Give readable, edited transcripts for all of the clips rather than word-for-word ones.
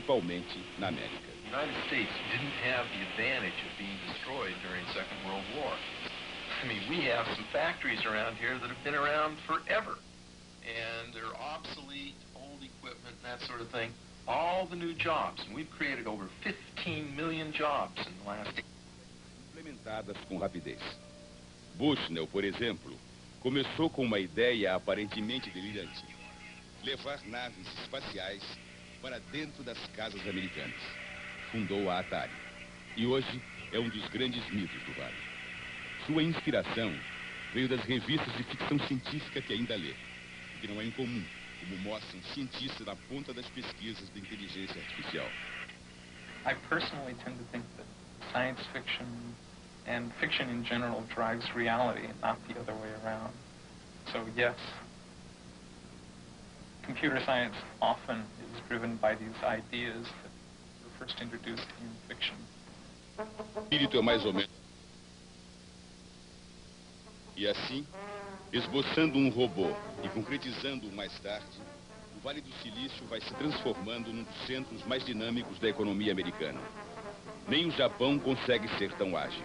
principalmente na América. The United States didn't have the advantage of being destroyed during the Second World War. I mean, we have some factories around here that have been around forever, and they're obsolete, old equipment, that sort of thing. All the new jobs, and we've created over 15 million jobs in the last... Implementadas com rapidez. Bushnell, por exemplo, começou com uma ideia aparentemente delirante: levar naves espaciais para dentro das casas americanas. Fundou a Atari e hoje é um dos grandes mitos do Vale. Sua inspiração veio das revistas de ficção científica que ainda lê, o que não é incomum, como mostram cientistas na ponta das pesquisas de inteligência artificial. I personally tend to think that science fiction and fiction in general drives reality and not the other way around. So yes, computer science often is driven by these ideas that were first introduced in fiction. O espírito é mais ou menos. E assim, esboçando um robô e concretizando-o mais tarde, o Vale do Silício vai se transformando num dos centros mais dinâmicos da economia americana. Nem o Japão consegue ser tão ágil.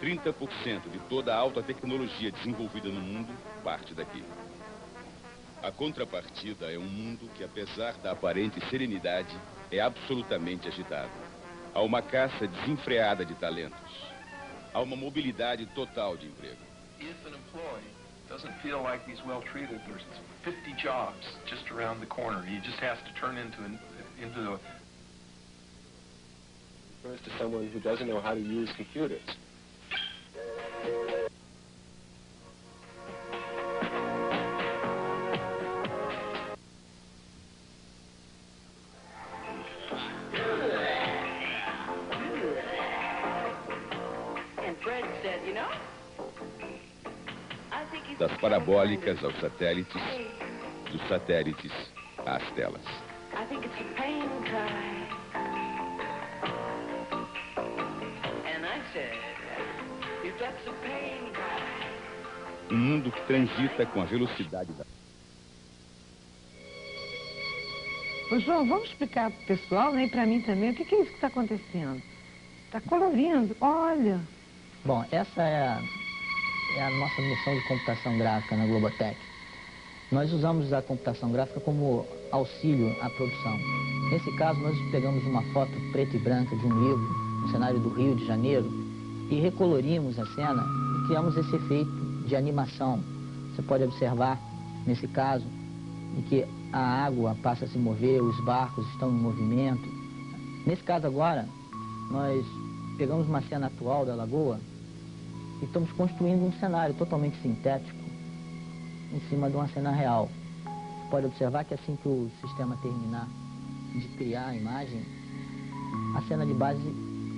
30% de toda a alta tecnologia desenvolvida no mundo parte daqui. A contrapartida é um mundo que, apesar da aparente serenidade, é absolutamente agitado. Há uma caça desenfreada de talentos. Há uma mobilidade total de emprego. If an employee doesn't feel like he's well treated, there's 50 jobs just around the corner. He just has to turn into a... Refers to someone who doesn't know how to use computers. Das parabólicas aos satélites, dos satélites às telas. Um mundo que transita com a velocidade da... Ô, João, vamos explicar para o pessoal, né, e para mim também, o que é isso que está acontecendo? Está colorindo, olha. Bom, essa é a nossa missão de computação gráfica na Globotech. Nós usamos a computação gráfica como auxílio à produção. Nesse caso, nós pegamos uma foto preta e branca de um livro, no cenário do Rio de Janeiro, e recolorimos a cena e criamos esse efeito de animação. Você pode observar, nesse caso, em que a água passa a se mover, os barcos estão em movimento. Nesse caso agora, nós pegamos uma cena atual da lagoa e estamos construindo um cenário totalmente sintético em cima de uma cena real. Você pode observar que assim que o sistema terminar de criar a imagem, a cena de base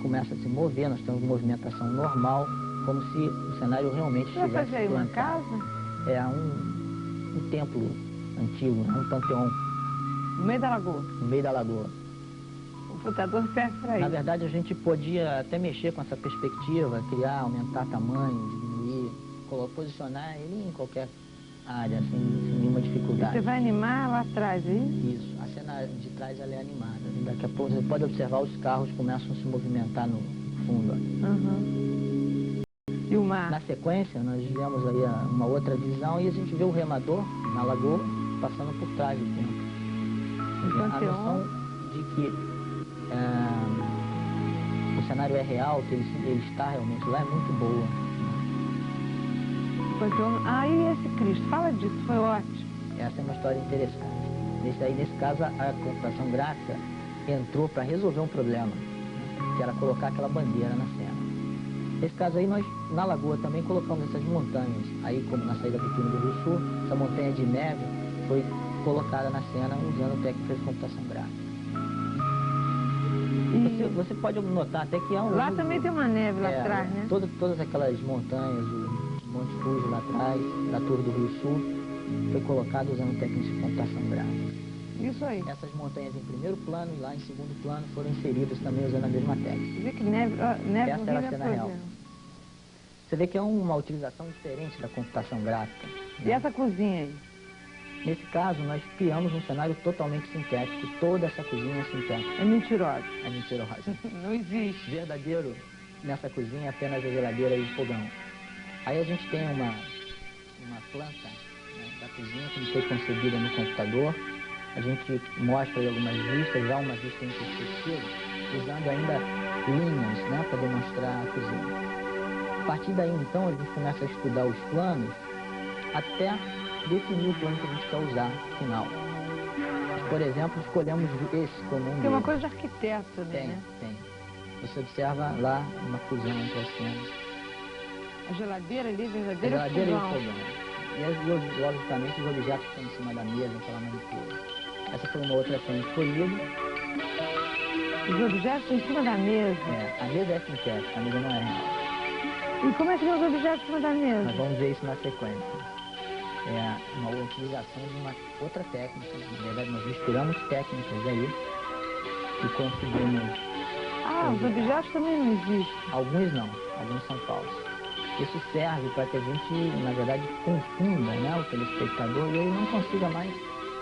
começa a se mover, nós temos movimentação normal, como se o cenário realmente estivesse plantado. Você vai fazer aí uma casa? É um templo antigo, um panteão. No meio da lagoa? No meio da lagoa. O computador serve para isso. Na verdade, a gente podia até mexer com essa perspectiva, criar, aumentar tamanho, diminuir, posicionar ele em qualquer área, sem nenhuma dificuldade. Você vai animar lá atrás, é isso? Isso. A cena de trás ela é animada. Daqui a pouco você pode observar os carros começam a se movimentar no fundo. Uhum. E o mar? Na sequência, nós vemos aí uma outra visão e a gente vê o remador na lagoa passando por trás do templo. A noção de que o cenário é real, que ele está realmente lá, é muito boa. E esse Cristo? Fala disso, foi ótimo. Essa é uma história interessante. Nesse caso, a computação gráfica entrou para resolver um problema, que era colocar aquela bandeira na cena. Nesse caso aí, nós, na lagoa, também colocamos essas montanhas. Aí, como na saída do túnel do Rio Sul, essa montanha de neve foi colocada na cena usando técnicas de computação gráfica. Você pode notar até que há um... Lá também tem uma neve lá atrás, né? Todas aquelas montanhas, o Monte Fuji lá atrás, da Torre do Rio Sul, foi colocado usando técnicas de computação gráfica. Isso aí. Essas montanhas em primeiro plano e lá em segundo plano foram inseridas também usando a mesma técnica. Você vê que neve essa era a cena real. Você vê que é uma utilização diferente da computação gráfica. E essa cozinha aí? Nesse caso, nós criamos um cenário totalmente sintético. Toda essa cozinha é sintética. É mentirosa. É mentirosa. Não existe. Verdadeiro nessa cozinha é apenas a geladeira e o fogão. Aí a gente tem uma planta, né, da cozinha que foi concebida no computador. A gente mostra aí algumas vistas, já uma vista em perspectiva, usando ainda linhas, né, para demonstrar a cozinha. A partir daí, então, a gente começa a estudar os planos até definir o plano que a gente quer usar no final. Por exemplo, escolhemos esse como um Tem uma deles. coisa de arquiteto também, né? Tem. Você observa lá uma fusão entre as cenas. A geladeira ali, A verdadeira geladeira e o fogão. fogão. E, logicamente, os objetos que estão em cima da mesa, aquela manicure. Essa foi uma outra cena escolhida. Os objetos em cima da mesa. A mesa é sintética, a mesa não é real. E como é que vem os objetos em cima da mesa? Nós vamos ver isso na sequência. É uma utilização de uma outra técnica. Na verdade, nós misturamos técnicas aí e conseguimos... Ah, os objetos também não existem. Alguns não, alguns são falsos. Isso serve para que a gente, na verdade, confunda, né, o telespectador e ele não consiga mais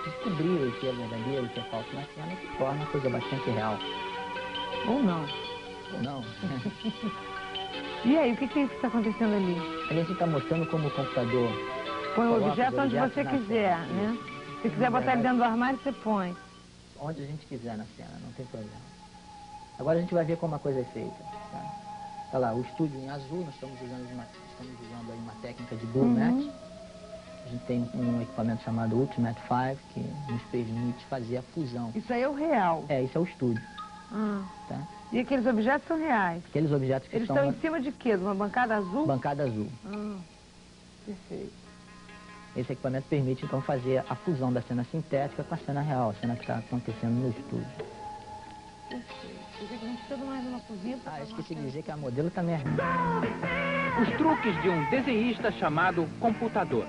descobrir o que é verdadeiro, o que é falso na cena, que torna a coisa bastante real. Ou não. Ou não. E aí, o que está acontecendo ali? A gente está mostrando como o computador... Põe o coloca objeto os onde objetos você na quiser, cena. né? Isso. Se quiser botar ele dentro do armário, você põe. Onde a gente quiser na cena, não tem problema. Agora a gente vai ver como a coisa é feita. Tá lá, o estúdio em azul, nós estamos usando aí uma técnica de Blue Match. A gente tem um equipamento chamado Ultimate 5, que nos permite fazer a fusão. Isso aí é o real. Isso é o estúdio. Tá? E aqueles objetos são reais? Aqueles objetos que Eles são... estão em cima de quê? De uma bancada azul? Bancada azul. Perfeito. Esse equipamento permite, então, fazer a fusão da cena sintética com a cena real, a cena que está acontecendo no estúdio. Perfeito. Eu sei que a gente precisa mais uma cozinha para Esqueci de dizer que a modelo também é... Os truques de um desenhista chamado computador.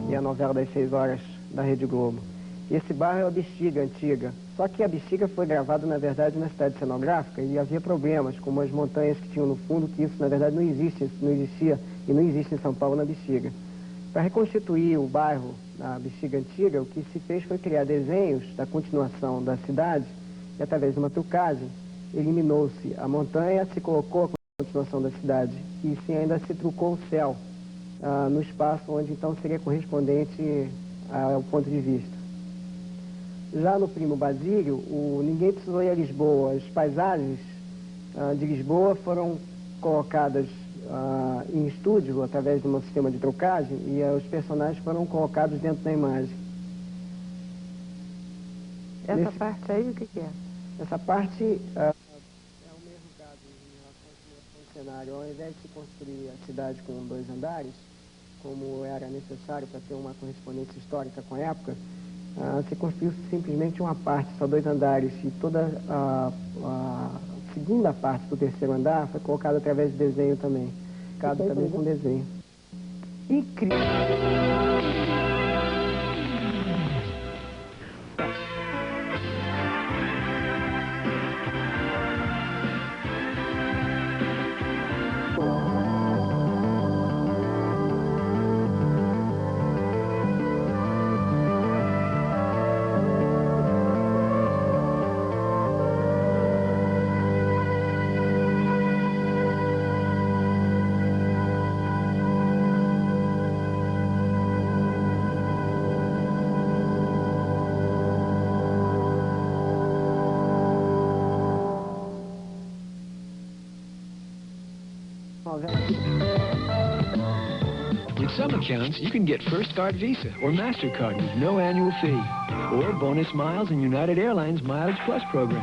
E a novela das 6 horas da Rede Globo. Esse bairro é a Bexiga Antiga. Só que a Bexiga foi gravada, na verdade, na cidade cenográfica e havia problemas, como as montanhas que tinham no fundo, que isso, na verdade, não existia e não existe em São Paulo, na Bexiga. Para reconstituir o bairro da Bexiga Antiga, o que se fez foi criar desenhos da continuação da cidade e, através de uma trucagem, eliminou-se a montanha, se colocou a continuação da cidade e sim, ainda se trucou o céu no espaço onde, então, seria correspondente ao ponto de vista. Já no Primo Basílio, Ninguém Precisou Ir a Lisboa. As paisagens de Lisboa foram colocadas em estúdio através de um sistema de trocagem e os personagens foram colocados dentro da imagem. Essa parte aí, o que é? Essa parte é o mesmo caso em relação à simulação do cenário. Ao invés de se construir a cidade com 2 andares, como era necessário para ter uma correspondência histórica com a época, se construiu simplesmente uma parte, só 2 andares, e toda a segunda parte do 3º andar foi colocada através de desenho também. Cada também com desenho. Incrível. With some accounts, you can get First Card Visa or MasterCard with no annual fee. Or bonus miles in United Airlines Mileage Plus program.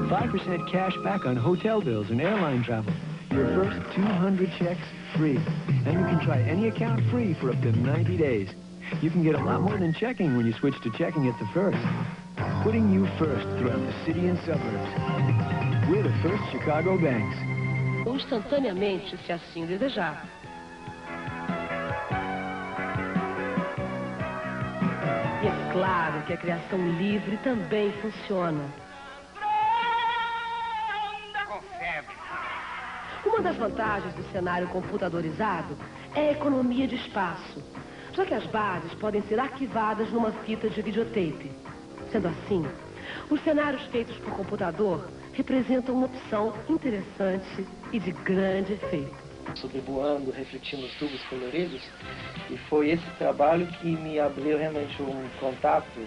5% cash back on hotel bills and airline travel. Your first 200 checks free. And you can try any account free for up to 90 days. You can get a lot more than checking when you switch to checking at the First. Putting you first throughout the city and suburbs. We're the First Chicago Banks. Instantaneamente, se assim desejar. E é claro que a criação livre também funciona. Uma das vantagens do cenário computadorizado é a economia de espaço, já que as bases podem ser arquivadas numa fita de videotape. Sendo assim, os cenários feitos por computador representam uma opção interessante e de grande efeito. Sobrevoando, refletindo os tubos coloridos, e foi esse trabalho que me abriu realmente um contato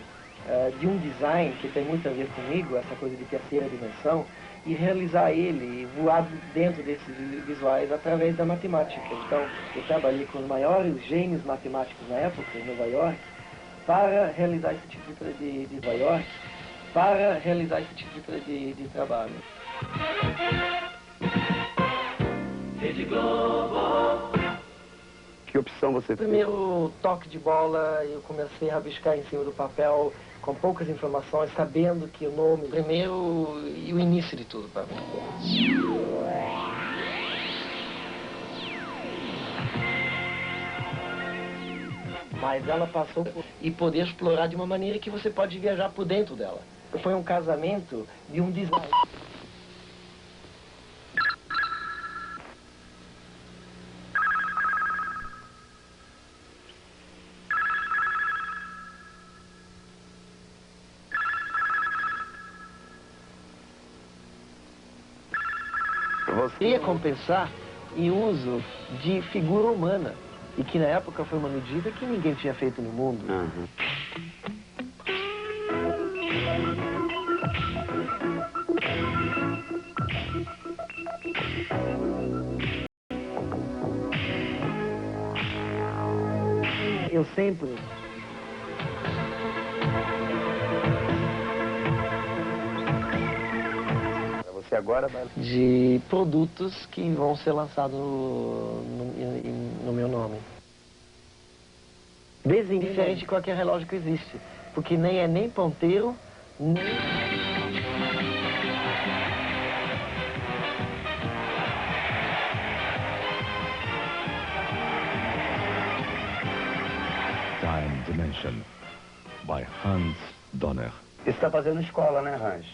de um design que tem muito a ver comigo, essa coisa de terceira dimensão, e realizar ele, voar dentro desses visuais através da matemática. Então, eu trabalhei com os maiores gênios matemáticos na época, em Nova York, para realizar esse tipo de trabalho. Rede Globo. Que opção você fez? Primeiro toque de bola, eu comecei a rabiscar em cima do papel, com poucas informações, sabendo que o nome primeiro e o início de tudo para mim. Mas ela passou por... e poder explorar de uma maneira que você pode viajar por dentro dela. Foi um casamento de um design. Você ia compensar em uso de figura humana, e que na época foi uma medida que ninguém tinha feito no mundo. Eu sempre agora vai... de produtos que vão ser lançados no meu nome. Diferente de qualquer relógio que existe, porque nem é nem ponteiro, nem... Time Dimension, by Hans Donner. Você está fazendo escola, né, Hans?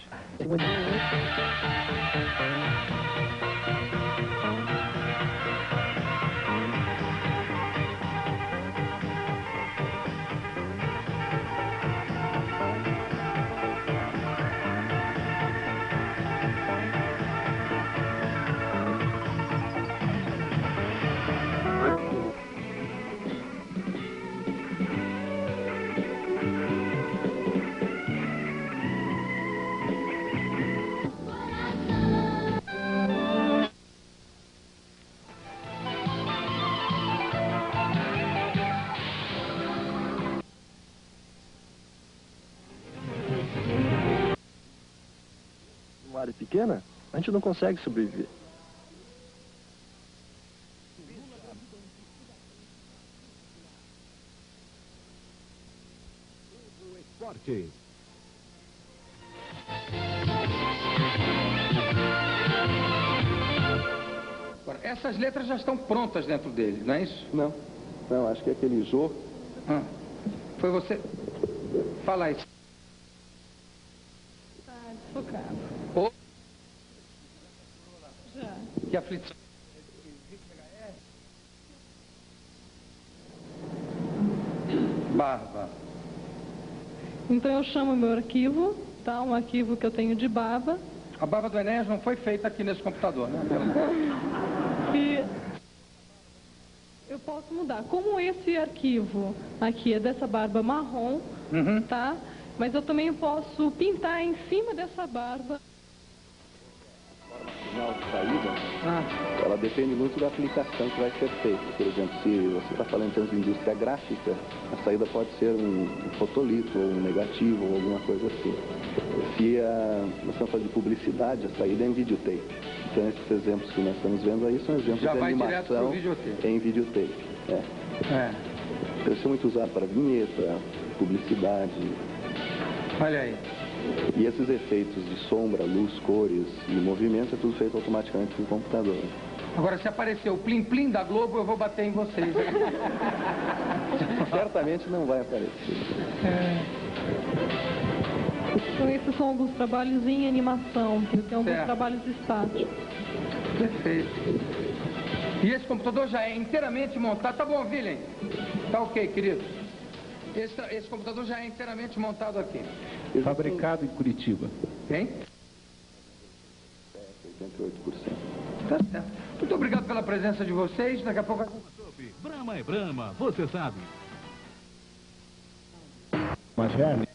Uma área pequena, a gente não consegue sobreviver. Esporte. Agora, essas letras já estão prontas dentro dele, não é isso? Não, acho que é aquele Jô. Foi você? Fala aí. Tá desfocado. Oh. Já. Que aflição. Barba. Então eu chamo meu arquivo, tá? Um arquivo que eu tenho de baba. A baba do Enéas não foi feita aqui nesse computador, né? E eu posso mudar. Como esse arquivo aqui é dessa barba marrom, tá? Mas eu também posso pintar em cima dessa barba. Final de saída, ela depende muito da aplicação que vai ser feita. Por exemplo, se você está falando em termos de indústria gráfica, a saída pode ser um fotolito, ou um negativo, ou alguma coisa assim. Se nós estamos falando de publicidade, a saída é em videotape. Então, esses exemplos que nós estamos vendo aí são exemplos de animação em videotape. Deve ser muito usado para vinheta, publicidade. Olha aí. E esses efeitos de sombra, luz, cores e movimento é tudo feito automaticamente no computador. Agora, se aparecer o plim-plim da Globo, eu vou bater em vocês. Certamente não vai aparecer. Então esses são alguns trabalhos em animação, que tem alguns trabalhos estáticos. Perfeito. E esse computador já é inteiramente montado. Tá bom, Willem? Tá ok, querido. Esse computador já é inteiramente montado aqui. Fabricado em Curitiba. Quem? 88%. Tá certo. Muito obrigado pela presença de vocês. Daqui a pouco... Brahma é Brahma, você sabe. Mas realmente...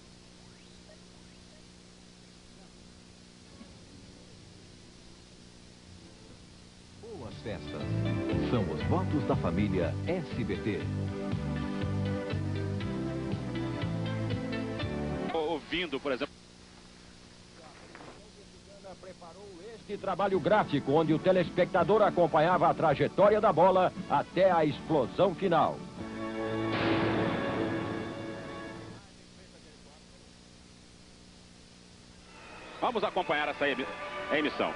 Boas festas. São os votos da família SBT. Ouvindo, por exemplo... Preparou este trabalho gráfico, onde o telespectador acompanhava a trajetória da bola até a explosão final. Vamos acompanhar essa emissão.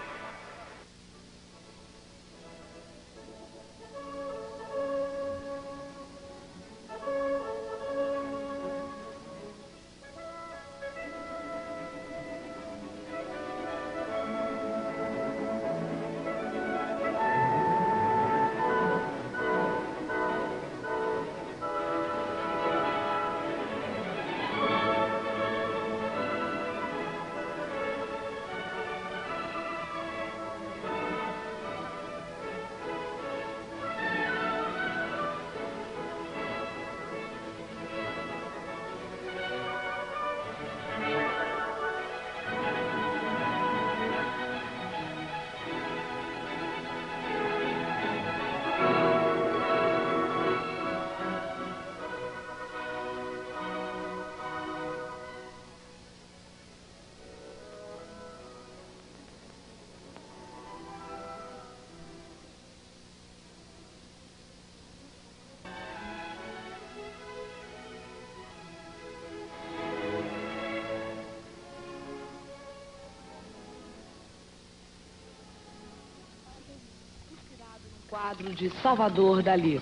Quadro de Salvador Dalí.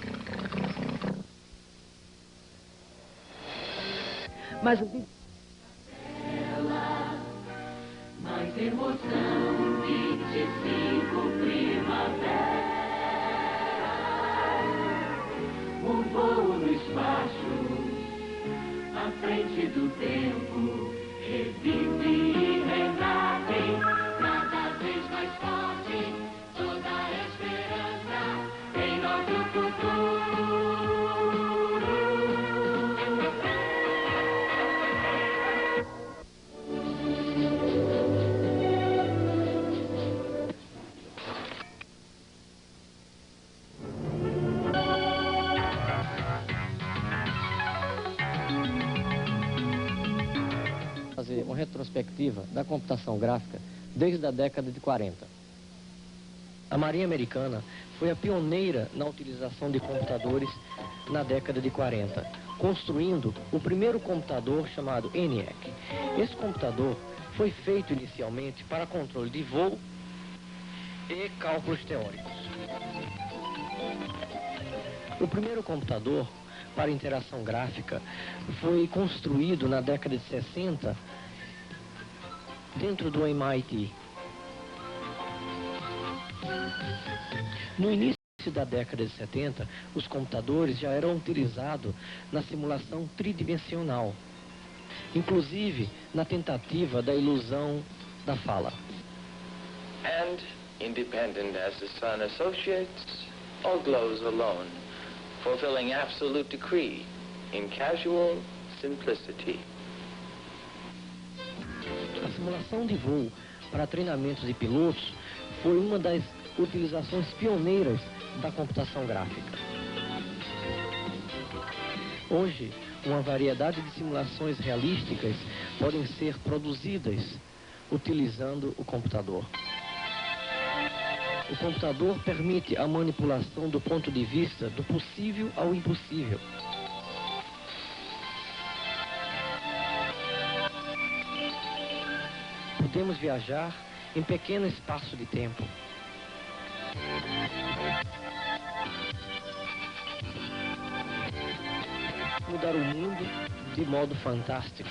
Mas mais emoção, 25 primavera, um voo no espaço, à frente do tempo, revive e renasce, cada vez mais forte, toda a esperança em nosso futuro. Fazer uma retrospectiva da computação gráfica desde a década de 40. A Marinha Americana foi a pioneira na utilização de computadores na década de 40, construindo o primeiro computador chamado ENIAC. Esse computador foi feito inicialmente para controle de voo e cálculos teóricos. O primeiro computador para interação gráfica foi construído na década de 60 dentro do MIT. No início da década de 70, os computadores já eram utilizados na simulação tridimensional, inclusive na tentativa da ilusão da fala. And independent as the sun associates, or glows alone, fulfilling absolute decree in casual simplicity. A simulação de voo para treinamentos de pilotos foi uma das utilizações pioneiras da computação gráfica. Hoje, uma variedade de simulações realísticas podem ser produzidas utilizando o computador. O computador permite a manipulação do ponto de vista do possível ao impossível. Podemos viajar em pequeno espaço de tempo. mudar o mundo de modo fantástico.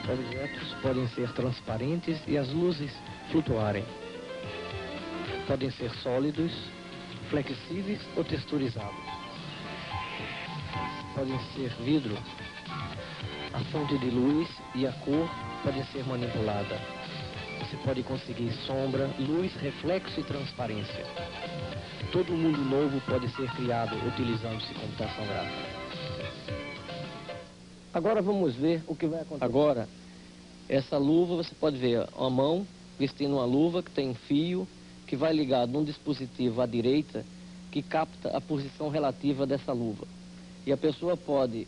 Objetos podem ser transparentes e as luzes flutuarem. Podem ser sólidos, flexíveis ou texturizados. Podem ser vidro. A fonte de luz e a cor podem ser manipuladas. Você pode conseguir sombra, luz, reflexo e transparência. Todo mundo novo pode ser criado utilizando-se computação gráfica. Agora vamos ver o que vai acontecer. Agora, essa luva, você pode ver uma mão vestindo uma luva que tem um fio que vai ligado num dispositivo à direita que capta a posição relativa dessa luva. E a pessoa pode,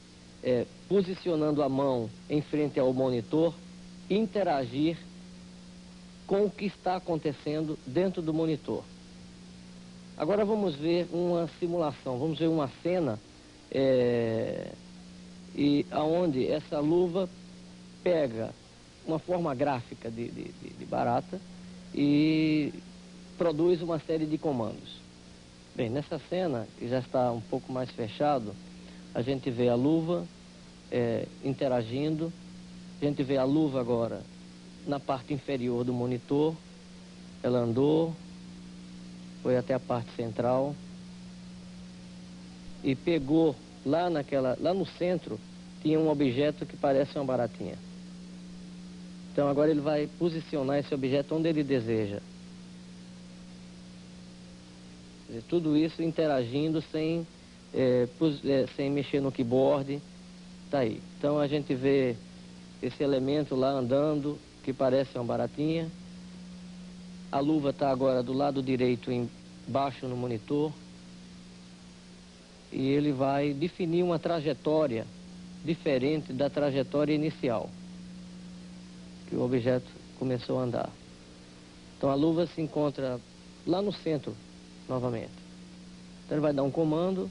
posicionando a mão em frente ao monitor, interagir com o que está acontecendo dentro do monitor. Agora vamos ver uma simulação, vamos ver uma cena e aonde essa luva pega uma forma gráfica de barata e produz uma série de comandos. Bem, nessa cena, que já está um pouco mais fechado, a gente vê a luva interagindo, a gente vê a luva agora na parte inferior do monitor, ela andou, foi até a parte central e pegou lá no centro, tinha um objeto que parece uma baratinha. Então agora ele vai posicionar esse objeto onde ele deseja. Tudo isso interagindo sem mexer no keyboard. Tá aí. Então a gente vê esse elemento lá andando, que parece uma baratinha. A luva está agora do lado direito embaixo no monitor. E ele vai definir uma trajetória diferente da trajetória inicial, que o objeto começou a andar. Então a luva se encontra lá no centro, novamente. Então ele vai dar um comando.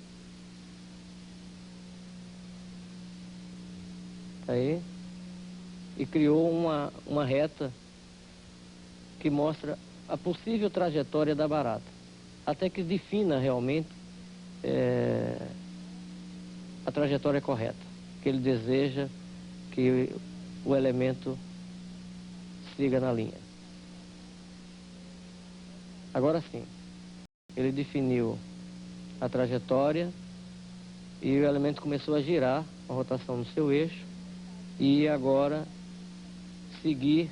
Aí. E criou uma reta que mostra a possível trajetória da barata, até que defina realmente a trajetória correta, que ele deseja que o elemento siga na linha. Agora sim, ele definiu a trajetória e o elemento começou a girar a rotação no seu eixo e agora seguir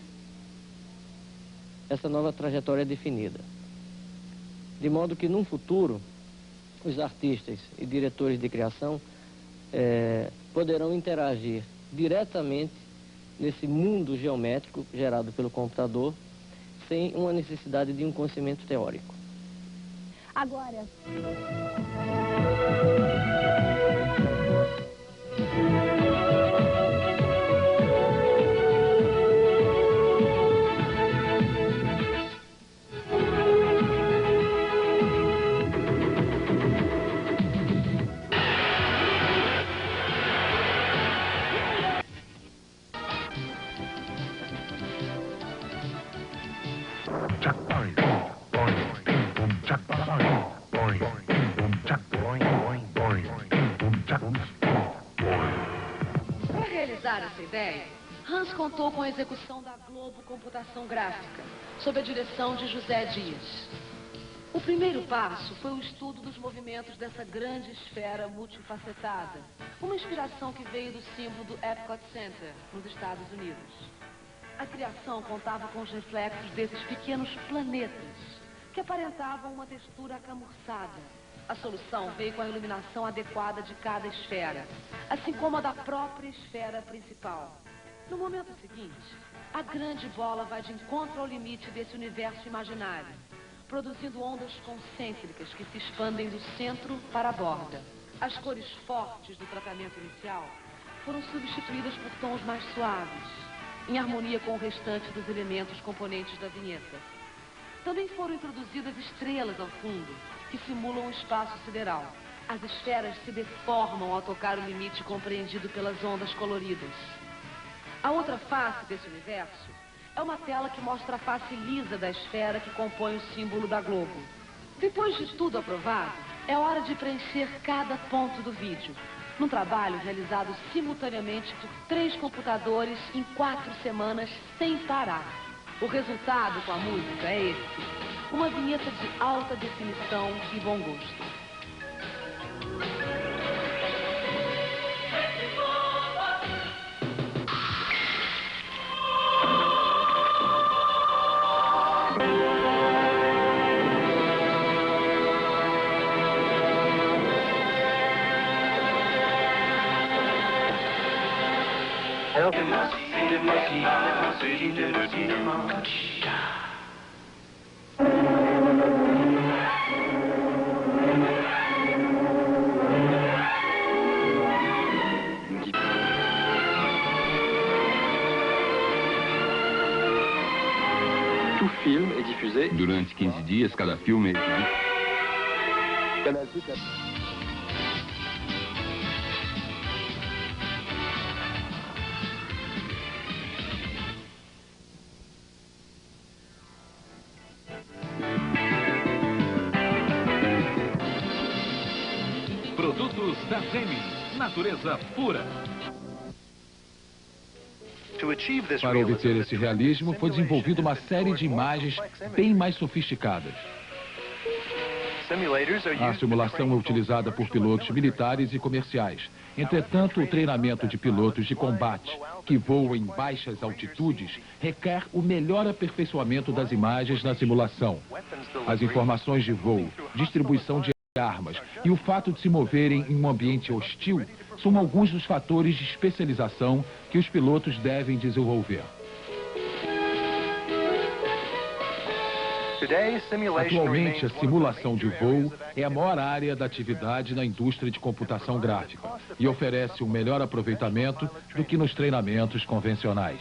essa nova trajetória definida. De modo que, num futuro, os artistas e diretores de criação poderão interagir diretamente nesse mundo geométrico gerado pelo computador, sem uma necessidade de um conhecimento teórico. Agora... Para realizar essa ideia, Hans contou com a execução da Globo Computação Gráfica, sob a direção de José Dias. O primeiro passo foi o estudo dos movimentos dessa grande esfera multifacetada, uma inspiração que veio do símbolo do Epcot Center, nos Estados Unidos. A criação contava com os reflexos desses pequenos planetas, que aparentavam uma textura acamurçada. A solução veio com a iluminação adequada de cada esfera, assim como a da própria esfera principal. No momento seguinte, a grande bola vai de encontro ao limite desse universo imaginário, produzindo ondas concêntricas que se expandem do centro para a borda. As cores fortes do tratamento inicial foram substituídas por tons mais suaves, em harmonia com o restante dos elementos componentes da vinheta. Também foram introduzidas estrelas ao fundo, que simulam o espaço sideral. As esferas se deformam ao tocar o limite compreendido pelas ondas coloridas. A outra face desse universo é uma tela que mostra a face lisa da esfera que compõe o símbolo da Globo. Depois de tudo aprovado, é hora de preencher cada ponto do vídeo, num trabalho realizado simultaneamente por 3 computadores em 4 semanas sem parar. O resultado com a música é esse, uma vinheta de alta definição e bom gosto. Durante 15 dias, cada filme é exibido. Produtos da Zemi, natureza pura. Para obter esse realismo, foi desenvolvida uma série de imagens bem mais sofisticadas. A simulação é utilizada por pilotos militares e comerciais. Entretanto, o treinamento de pilotos de combate, que voam em baixas altitudes, requer o melhor aperfeiçoamento das imagens na simulação. As informações de voo, distribuição de armas e o fato de se moverem em um ambiente hostil são alguns dos fatores de especialização que os pilotos devem desenvolver. Atualmente, a simulação de voo é a maior área da atividade na indústria de computação gráfica e oferece um melhor aproveitamento do que nos treinamentos convencionais.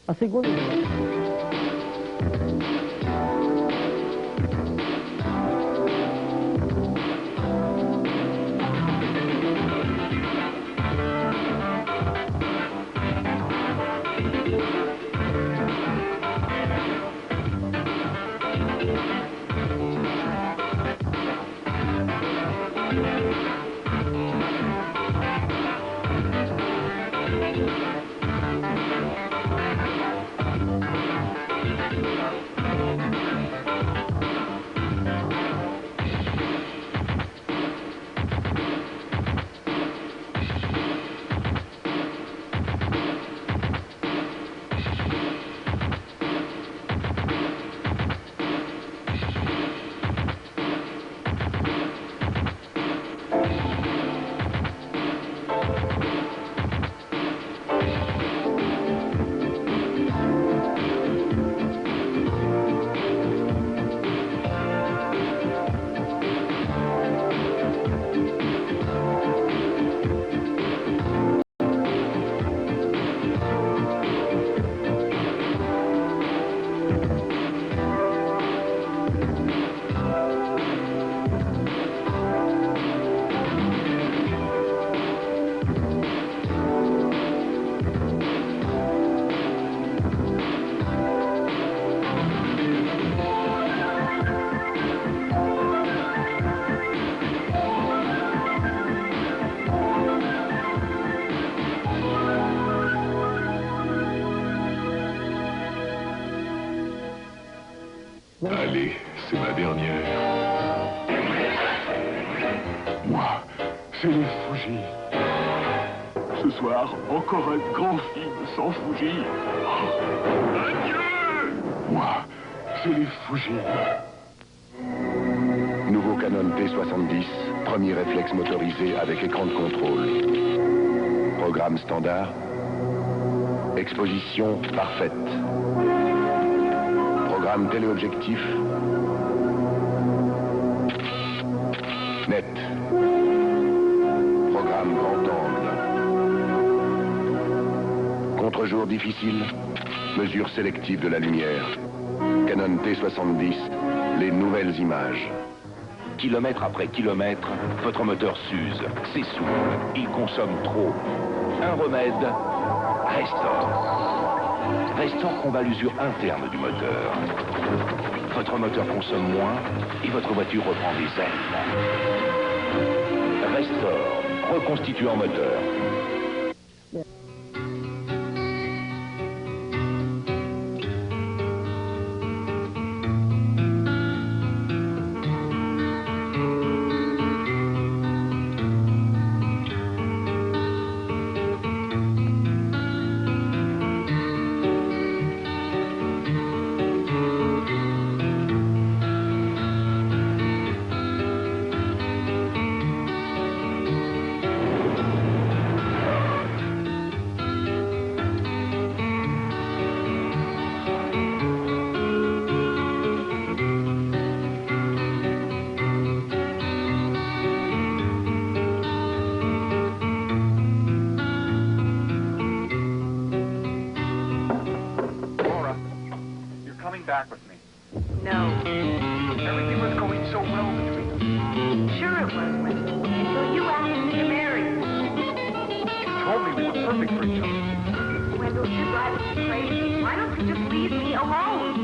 A segunda... Moi, Philippe Fougy. Ce soir, encore un grand film sans Fougy. Adieu! Moi, Philippe Fougy. Nouveau Canon T70, premier réflexe motorisé avec écran de contrôle. Programme standard. Exposition parfaite. Programme téléobjectif. Net. Programme grand angle. Contre-jour difficile. Mesure sélective de la lumière. Canon T70, les nouvelles images. Kilomètre après kilomètre, votre moteur s'use, s'essouffle, il consomme trop. Un remède, Restore. Restore combat l'usure interne du moteur. Votre moteur consomme moins et votre voiture reprend des ailes. Restore, reconstituant moteur. Back with me. No. Everything was going so well between us. Sure it was, Wendell. Until you asked me to marry you. You told me we were perfect for each other. Wendell, you're driving me crazy. Why don't you just leave me alone?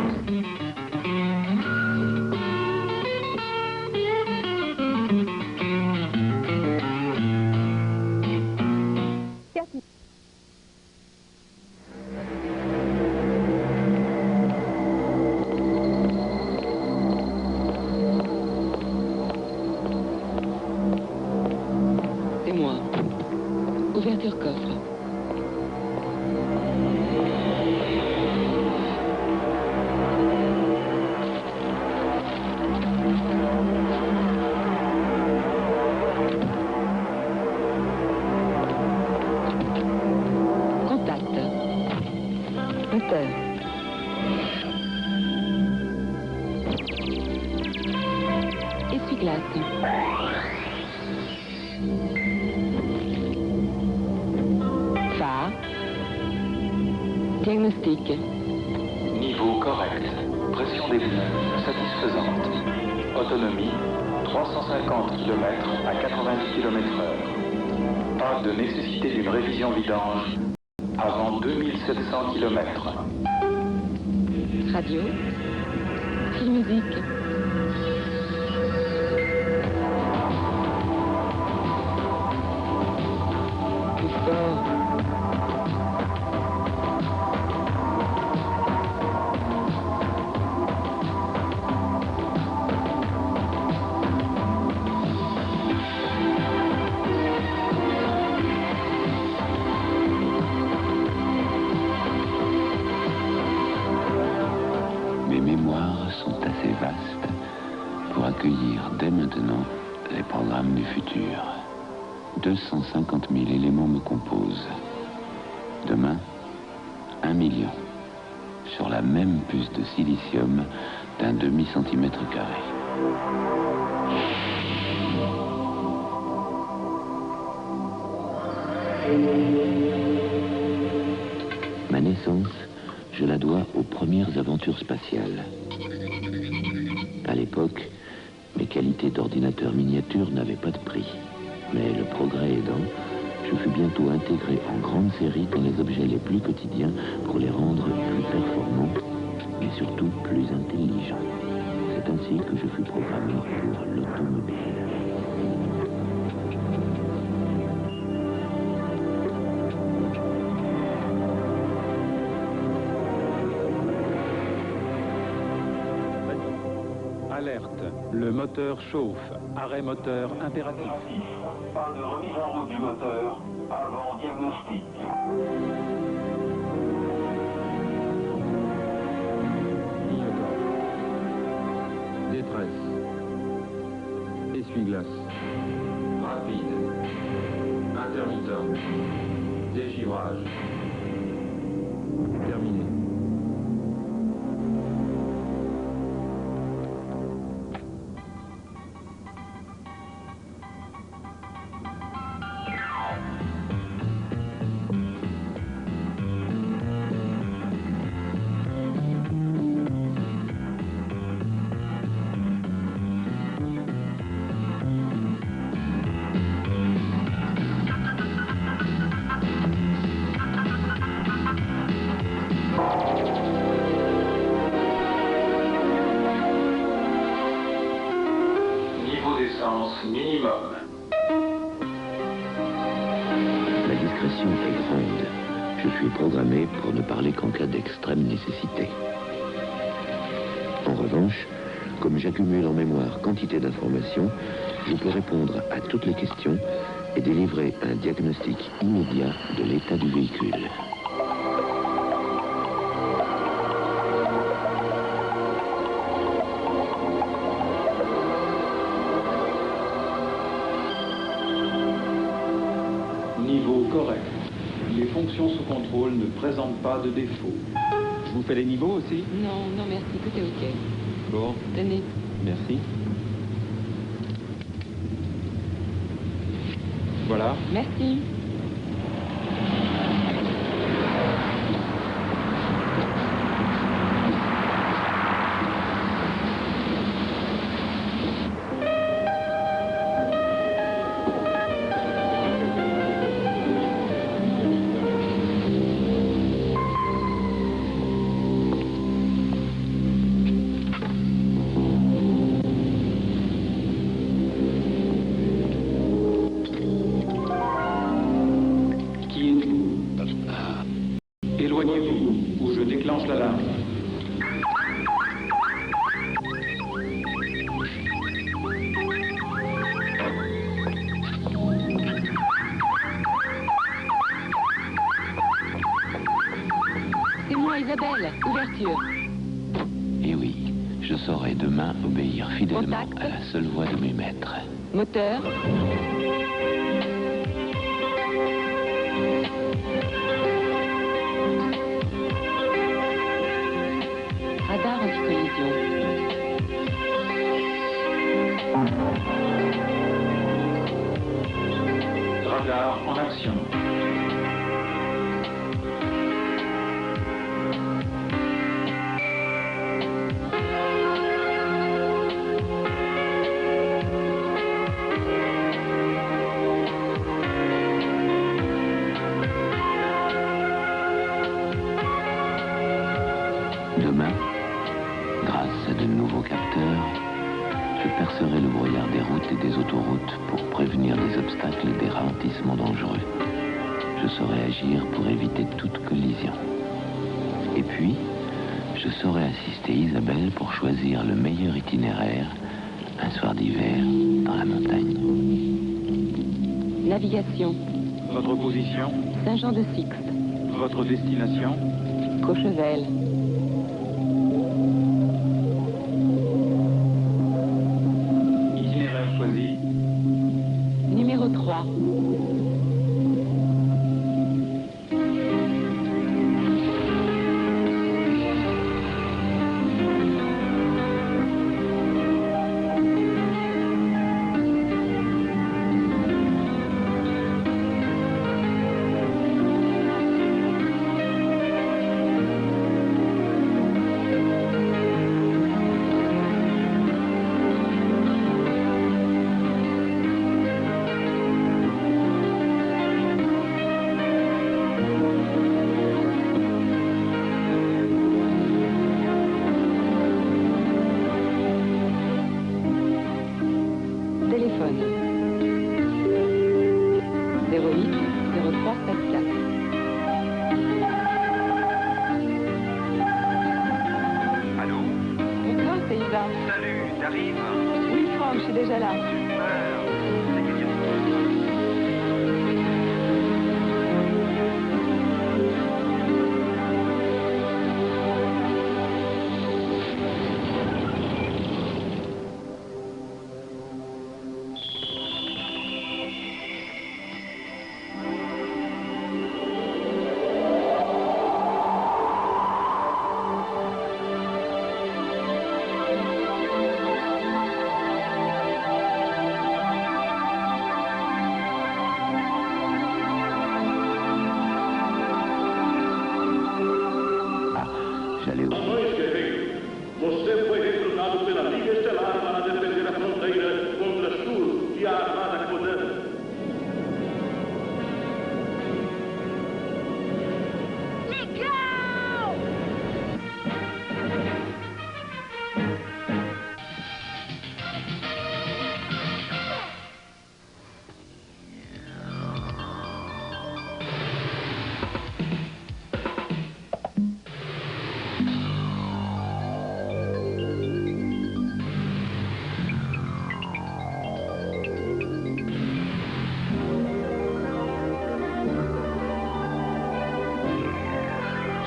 Ouverture coffre. Contact. Moteur. Essuie-glace. Diagnostic. Niveau correct. Pression des pneus satisfaisante. Autonomie 350 km à 90 km/h. Pas de nécessité d'une révision vidange avant 2700 km. Radio. Fil musique. Plus fort. Accueillir dès maintenant les programmes du futur. 250 000 éléments me composent. Demain, 1 million. Sur la même puce de silicium d'un demi-centimètre carré. Ma naissance, je la dois aux premières aventures spatiales. À l'époque, mes qualités d'ordinateur miniature n'avaient pas de prix. Mais le progrès aidant, je fus bientôt intégré en grande série dans les objets les plus quotidiens pour les rendre plus performants, mais surtout plus intelligents. C'est ainsi que je fus programmé pour l'automobile. Alerte. Le moteur chauffe. Arrêt moteur impératif. Pas de remise en route du moteur avant diagnostic. Détresse. Essuie-glace. Rapide. Intermittent. Dégivrage. Terminé. Minimum. La discrétion est grande. Je suis programmé pour ne parler qu'en cas d'extrême nécessité. En revanche, comme j'accumule en mémoire quantité d'informations, je peux répondre à toutes les questions et délivrer un diagnostic immédiat de l'état du véhicule. Niveau correct. Les fonctions sous contrôle ne présentent pas de défaut. Je vous fais les niveaux aussi? Non, non merci, tout est ok. Bon. Tenez. Merci. Voilà. Merci. Éloignez-vous ou je déclenche l'alarme. C'est moi, Isabelle. Ouverture. Et oui, je saurai demain obéir fidèlement Contact. à la seule voix de mes maîtres. Moteur. Radar anti-collision. Radar en action. Demain, grâce à de nouveaux capteurs, je percerai le brouillard des routes et des autoroutes pour prévenir des obstacles et des ralentissements dangereux. Je saurai agir pour éviter toute collision. Et puis, je saurai assister Isabelle pour choisir le meilleur itinéraire un soir d'hiver dans la montagne. Navigation. Votre position? Saint-Jean-de-Sixte. Votre destination? Courchevel. Itinéraire choisi. Numéro 3. Téléphone. 08 03 74. Allô? Bonsoir, c'est Isa. Salut, t'arrives?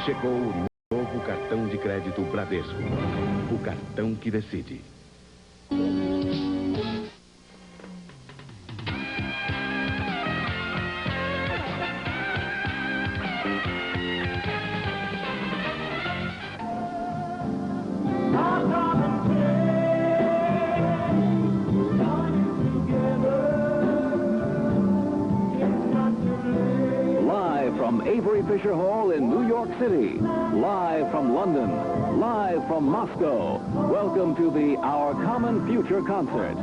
Chegou o novo cartão de crédito Bradesco. O cartão que decide. From Avery Fisher Hall in New York City, live from London, live from Moscow, welcome to the Our Common Future concert,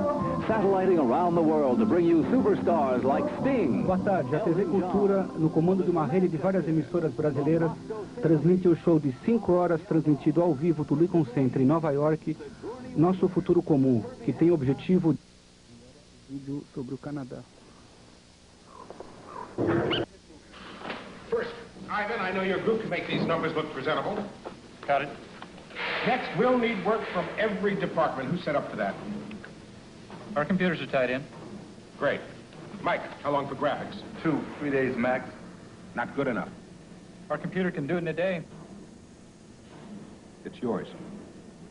satelliting around the world to bring you superstars like Sting. Boa tarde, a TV Cultura, no comando de uma rede de várias emissoras brasileiras, transmite o show de 5 horas transmitido ao vivo do Lincoln Center em Nova York, Nosso Futuro Comum, que tem o objetivo de vídeo sobre o Canadá. First, Ivan, I know your group can make these numbers look presentable. Got it. Next, we'll need work from every department. Who's set up for that? Our computers are tied in. Great. Mike, how long for graphics? 2-3 days max. Not good enough. Our computer can do it in a day. It's yours.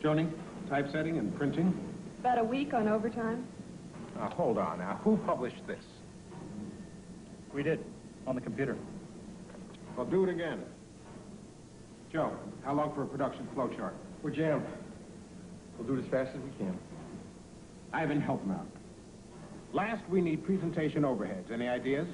Joni, typesetting and printing? About a week on overtime. Now, hold on. Now, who published this? We did, on the computer. Well, do it again. Joe, how long for a production flowchart? We're jammed. We'll do it as fast as we can. Ivan, help him out. Last, we need presentation overheads. Any ideas?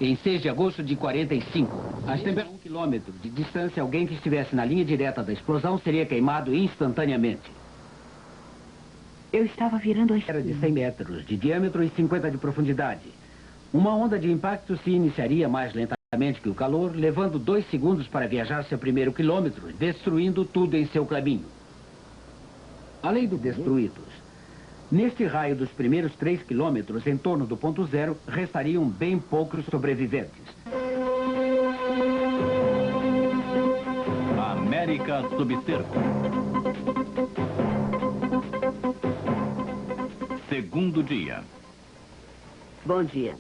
Em 6 de agosto de 45. As temperaturas a 1 quilômetro de distância, alguém que estivesse na linha direta da explosão seria queimado instantaneamente. Eu estava virando a Era de 100 metros de diâmetro e 50 de profundidade. Uma onda de impacto se iniciaria mais lentamente que o calor, levando 2 segundos para viajar seu primeiro quilômetro, destruindo tudo em seu caminho. Além dos destruídos, neste raio dos primeiros 3 quilômetros, em torno do ponto zero, restariam bem poucos sobreviventes. América sob cerco. Segundo dia. Bom dia.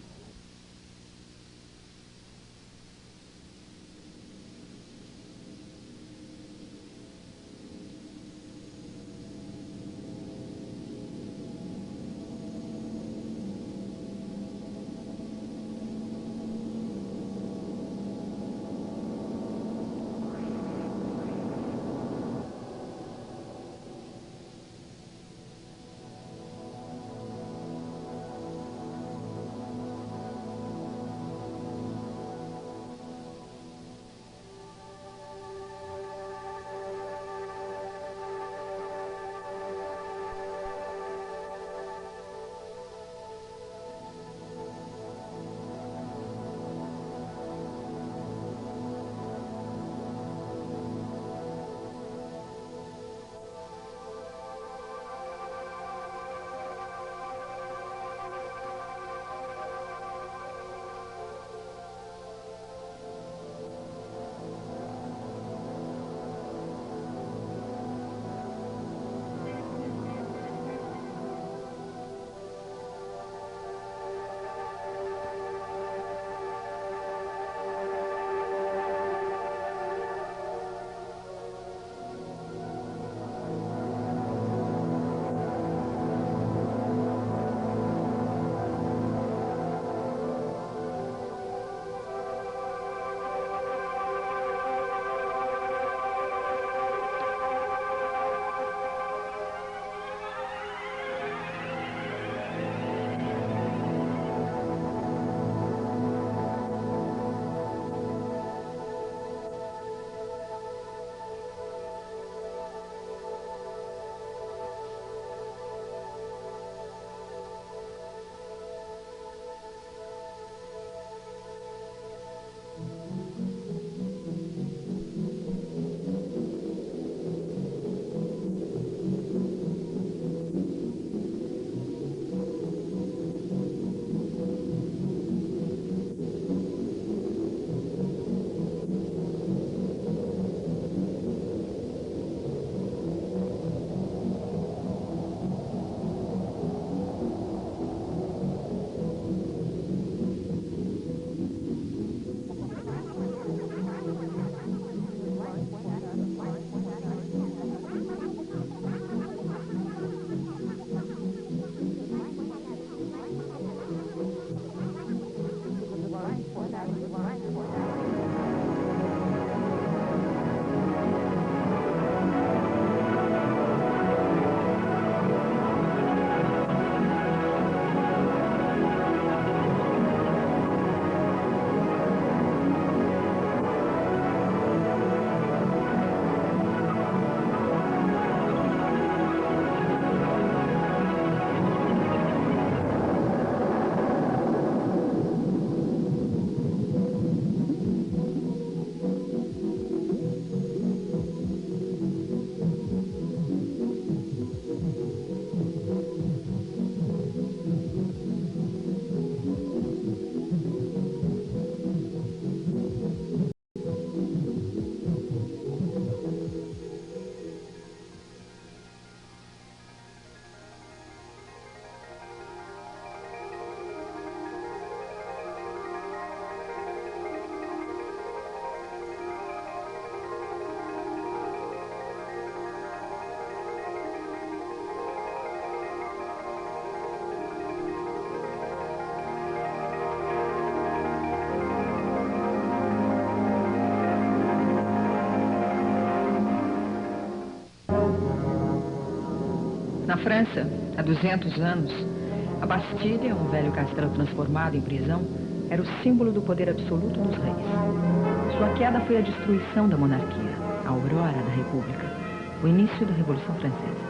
França, há 200 anos, a Bastilha, um velho castelo transformado em prisão, era o símbolo do poder absoluto dos reis. Sua queda foi a destruição da monarquia, a aurora da República, o início da Revolução Francesa.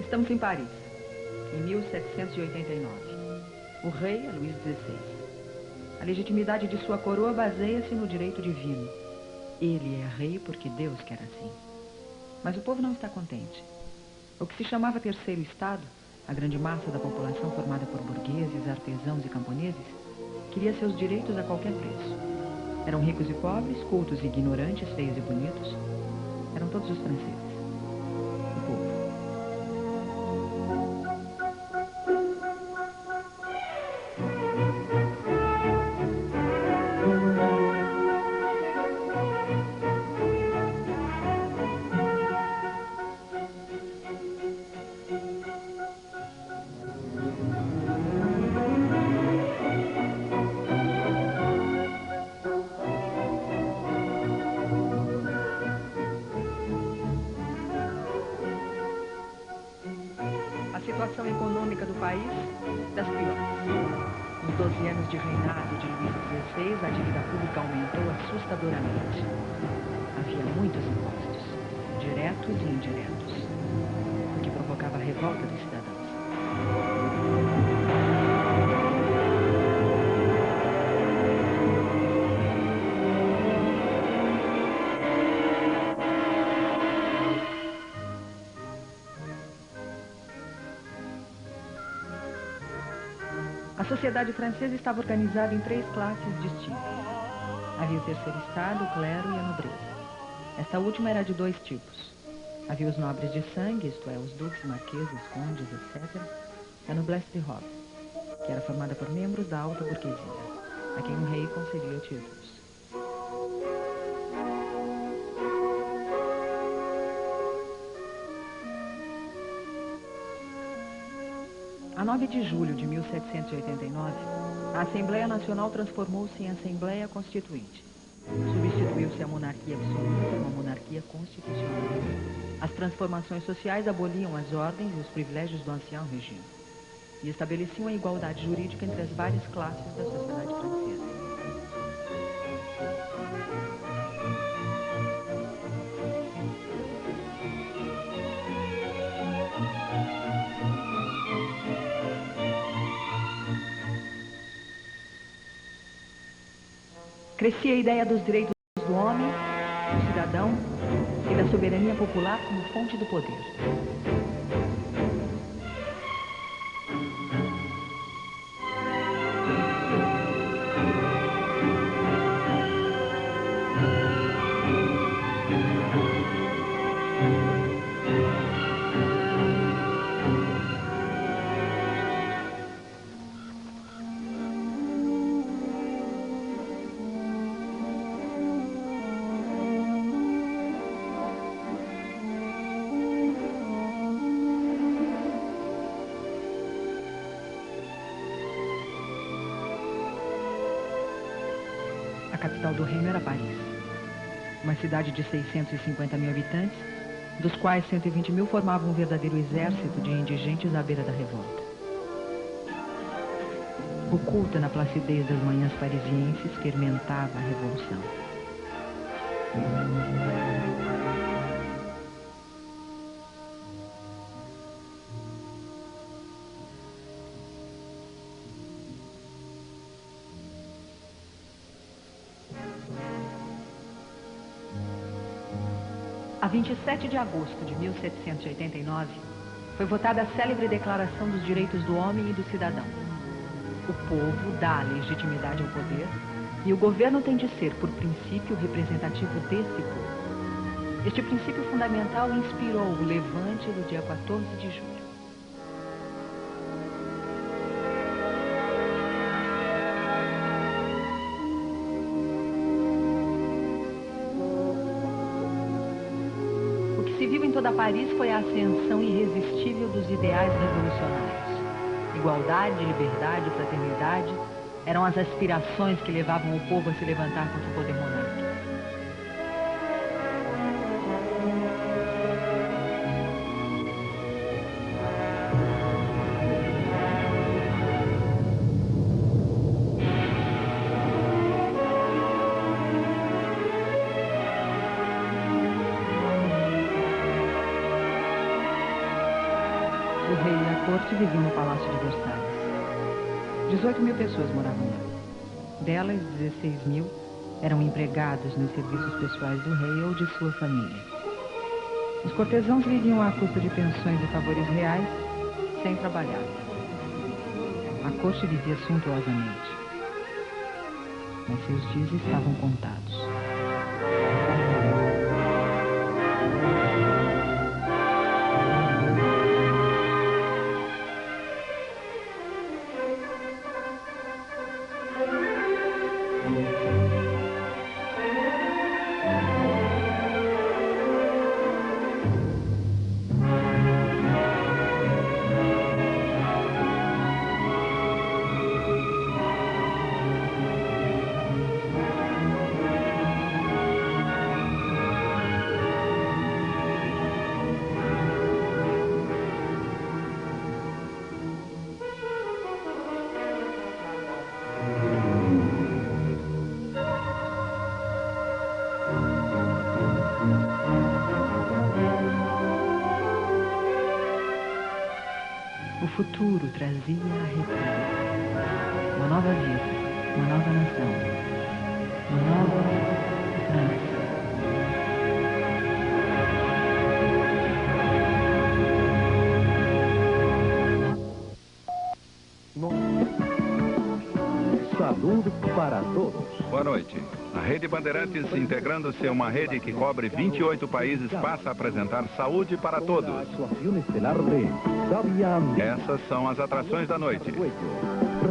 Estamos em Paris, em 1789. O rei é Luís XVI. A legitimidade de sua coroa baseia-se no direito divino. Ele é rei porque Deus quer assim. Mas o povo não está contente. O que se chamava terceiro estado, a grande massa da população formada por burgueses, artesãos e camponeses, queria seus direitos a qualquer preço. Eram ricos e pobres, cultos e ignorantes, feios e bonitos. Eram todos os franceses. O povo. A situação econômica do país, das piores. Nos 12 anos de reinado de Luís XVI, a dívida pública aumentou assustadoramente. Havia muitos impostos, diretos e indiretos, o que provocava a revolta dos cidadãos. A sociedade francesa estava organizada em 3 classes distintas. Havia o terceiro estado, o clero e a nobreza. Esta última era de 2 tipos. Havia os nobres de sangue, isto é, os duques, marqueses, condes, etc. E a noblesse de robe, que era formada por membros da alta burguesia, a quem o rei concedia títulos. A 9 de julho de 1789, a Assembleia Nacional transformou-se em Assembleia Constituinte. Substituiu-se a monarquia absoluta por uma monarquia constitucional. As transformações sociais aboliam as ordens e os privilégios do ancião regime e estabeleciam a igualdade jurídica entre as várias classes da sociedade francesa. Crescia a ideia dos direitos do homem, do cidadão e da soberania popular como fonte do poder. A capital do reino era Paris, uma cidade de 650 mil habitantes, dos quais 120 mil formavam um verdadeiro exército de indigentes à beira da revolta. Oculta na placidez das manhãs parisienses, fermentava a revolução. A 27 de agosto de 1789, foi votada a célebre Declaração dos Direitos do Homem e do Cidadão. O povo dá legitimidade ao poder e o governo tem de ser, por princípio, representativo desse povo. Este princípio fundamental inspirou o levante do dia 14 de julho. O que se viu em toda Paris foi a ascensão irresistível dos ideais revolucionários. Igualdade, liberdade, fraternidade eram as aspirações que levavam o povo a se levantar contra o poder monárquico. O rei e a corte viviam no Palácio de Versalhes. 18 mil pessoas moravam lá. Delas, 16 mil eram empregadas nos serviços pessoais do rei ou de sua família. Os cortesãos viviam à custa de pensões e favores reais, sem trabalhar. A corte vivia suntuosamente. Mas seus dias estavam contados. O futuro trazia a república. Uma nova vida, uma nova nação, uma nova França. Saúde para todos. Boa noite. A Rede Bandeirantes, integrando-se a uma rede que cobre 28 países, passa a apresentar Saúde para Todos. Essas são as atrações da noite.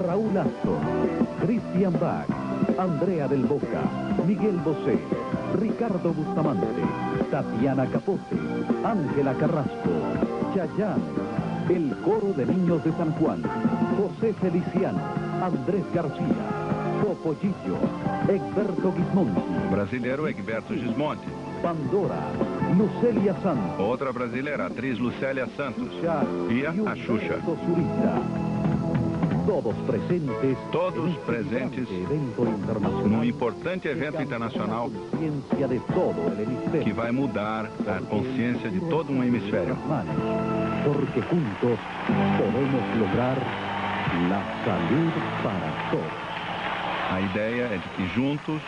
Raúl Astor, Christian Bach, Andrea del Boca, Miguel Bosé, Ricardo Bustamante, Tatiana Capote, Ángela Carrasco, Chayanne, el Coro de Niños de San Juan, José Feliciano, Andrés García, Popochillo, Egberto Gismonti. Brasileiro Egberto Gismonti. Pandora, Lucélia Santos. Outra brasileira, atriz Lucélia Santos. E a Xuxa. Todos presentes num importante evento internacional que vai mudar a consciência de todo um hemisfério. Porque juntos podemos lograr la salud para todos. A ideia é de que juntos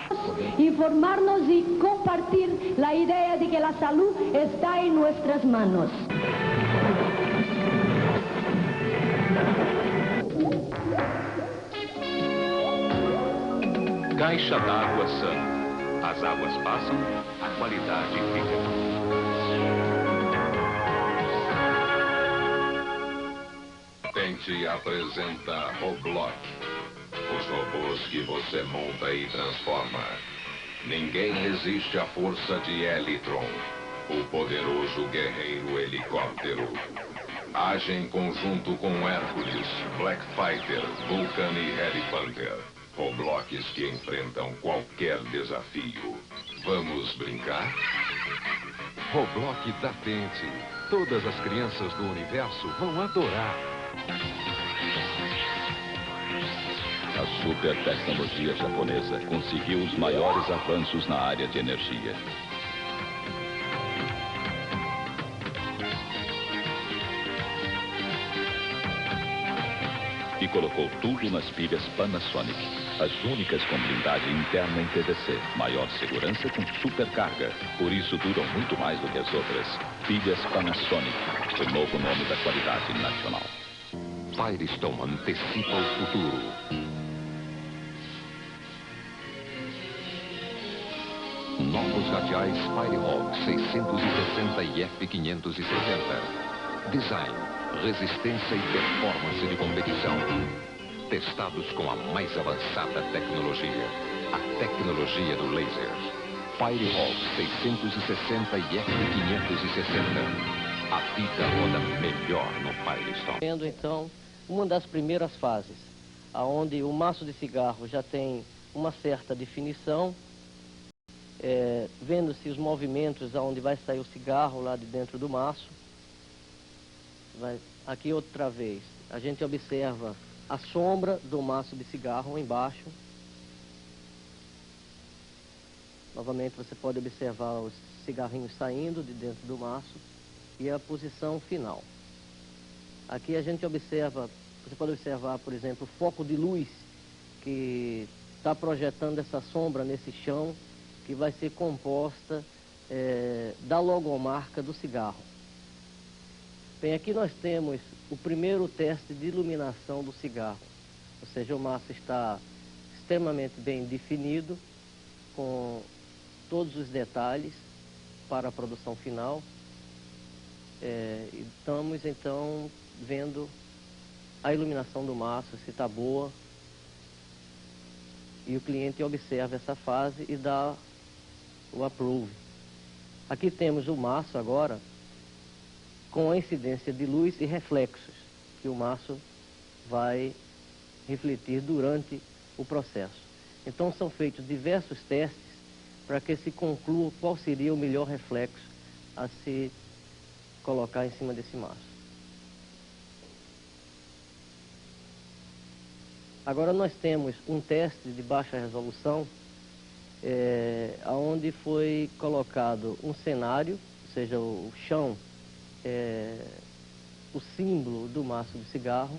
informarnos y compartir la idea de que la salud está en nuestras manos. Caixa d'água San. As águas passam, a qualidade fica. Tente apresenta Roblox. Os robôs que você monta e transforma. Ninguém resiste à força de Elytron, o poderoso guerreiro helicóptero. Age em conjunto com Hércules, Black Fighter, Vulcan e Harry Panther. Roblox que enfrentam qualquer desafio. Vamos brincar? Roblox da Tente. Todas as crianças do universo vão adorar. A super tecnologia japonesa conseguiu os maiores avanços na área de energia. E colocou tudo nas pilhas Panasonic, as únicas com blindagem interna em PVC, maior segurança com supercarga. Por isso duram muito mais do que as outras. Pilhas Panasonic, o novo nome da qualidade nacional. Firestone antecipa o futuro. Novos gatilhos especiais Firehawk 660 e F560. Design, resistência e performance de competição. Testados com a mais avançada tecnologia. A tecnologia do laser. Firehawk 660 e F560. A vida roda melhor no Firestone. Vendo então uma das primeiras fases, onde o maço de cigarro já tem uma certa definição, vendo-se os movimentos aonde vai sair o cigarro lá de dentro do maço. Aqui outra vez, a gente observa a sombra do maço de cigarro embaixo. Novamente você pode observar os cigarrinhos saindo de dentro do maço e a posição final. Aqui a gente observa, você pode observar, por exemplo, o foco de luz que está projetando essa sombra nesse chão, que vai ser composta da logomarca do cigarro. Bem, aqui nós temos o primeiro teste de iluminação do cigarro, ou seja, o maço está extremamente bem definido, com todos os detalhes para a produção final. Estamos então vendo a iluminação do maço, se está boa, e o cliente observa essa fase e dá o approve. Aqui temos o maço agora com a incidência de luz e reflexos que o maço vai refletir durante o processo. Então são feitos diversos testes para que se conclua qual seria o melhor reflexo a se colocar em cima desse maço. Agora nós temos um teste de baixa resolução, onde foi colocado um cenário, ou seja, o chão, o símbolo do maço de cigarro.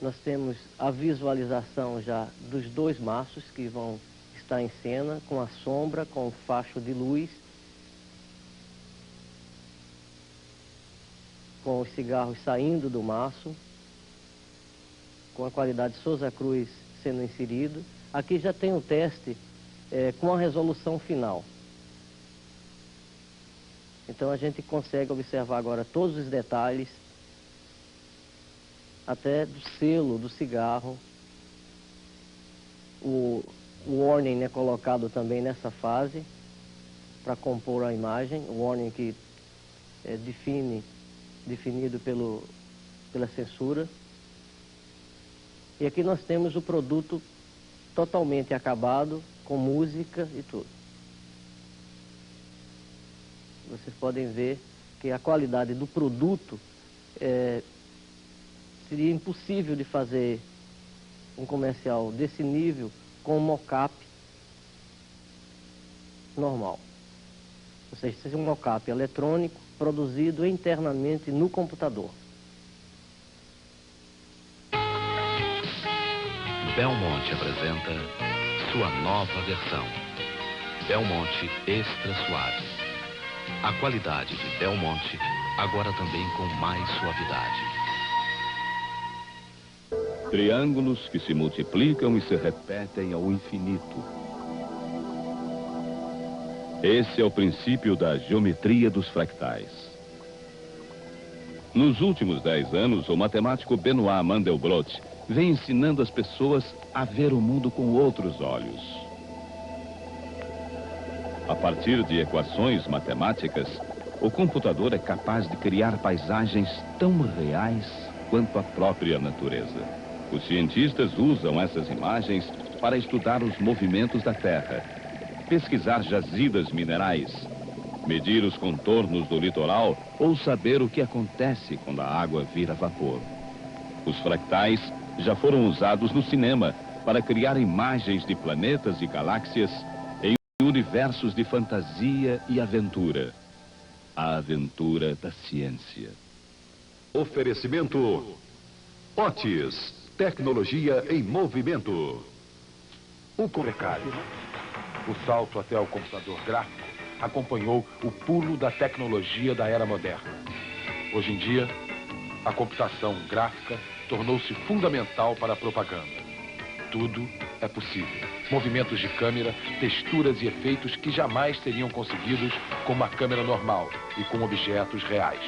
Nós temos a visualização já dos dois maços que vão estar em cena, com a sombra, com o facho de luz, com os cigarros saindo do maço, com a qualidade Souza Cruz sendo inserido. Aqui já tem o teste com a resolução final. Então a gente consegue observar agora todos os detalhes, até do selo do cigarro. O warning é colocado também nessa fase, para compor a imagem. O warning que é definido pela censura. E aqui nós temos o produto totalmente acabado, com música e tudo. Vocês podem ver que a qualidade do produto seria impossível de fazer um comercial desse nível com um mock-up normal. Ou seja, seja um mock-up eletrônico produzido internamente no computador. Belmonte apresenta sua nova versão. Belmonte Extra Suave. A qualidade de Belmonte, agora também com mais suavidade. Triângulos que se multiplicam e se repetem ao infinito. Esse é o princípio da geometria dos fractais. Nos últimos 10 anos, o matemático Benoit Mandelbrot vem ensinando as pessoas a ver o mundo com outros olhos. A partir de equações matemáticas, o computador é capaz de criar paisagens tão reais quanto a própria natureza. Os cientistas usam essas imagens para estudar os movimentos da Terra, pesquisar jazidas minerais, medir os contornos do litoral ou saber o que acontece quando a água vira vapor. Os fractais já foram usados no cinema para criar imagens de planetas e galáxias em universos de fantasia e aventura. A aventura da ciência. Oferecimento Otis, tecnologia em movimento. O precário. O salto até o computador gráfico acompanhou o pulo da tecnologia da era moderna. Hoje em dia, a computação gráfica tornou-se fundamental para a propaganda. Tudo é possível. movimentos de câmera, texturas e efeitos que jamais seriam conseguidos com uma câmera normal e com objetos reais.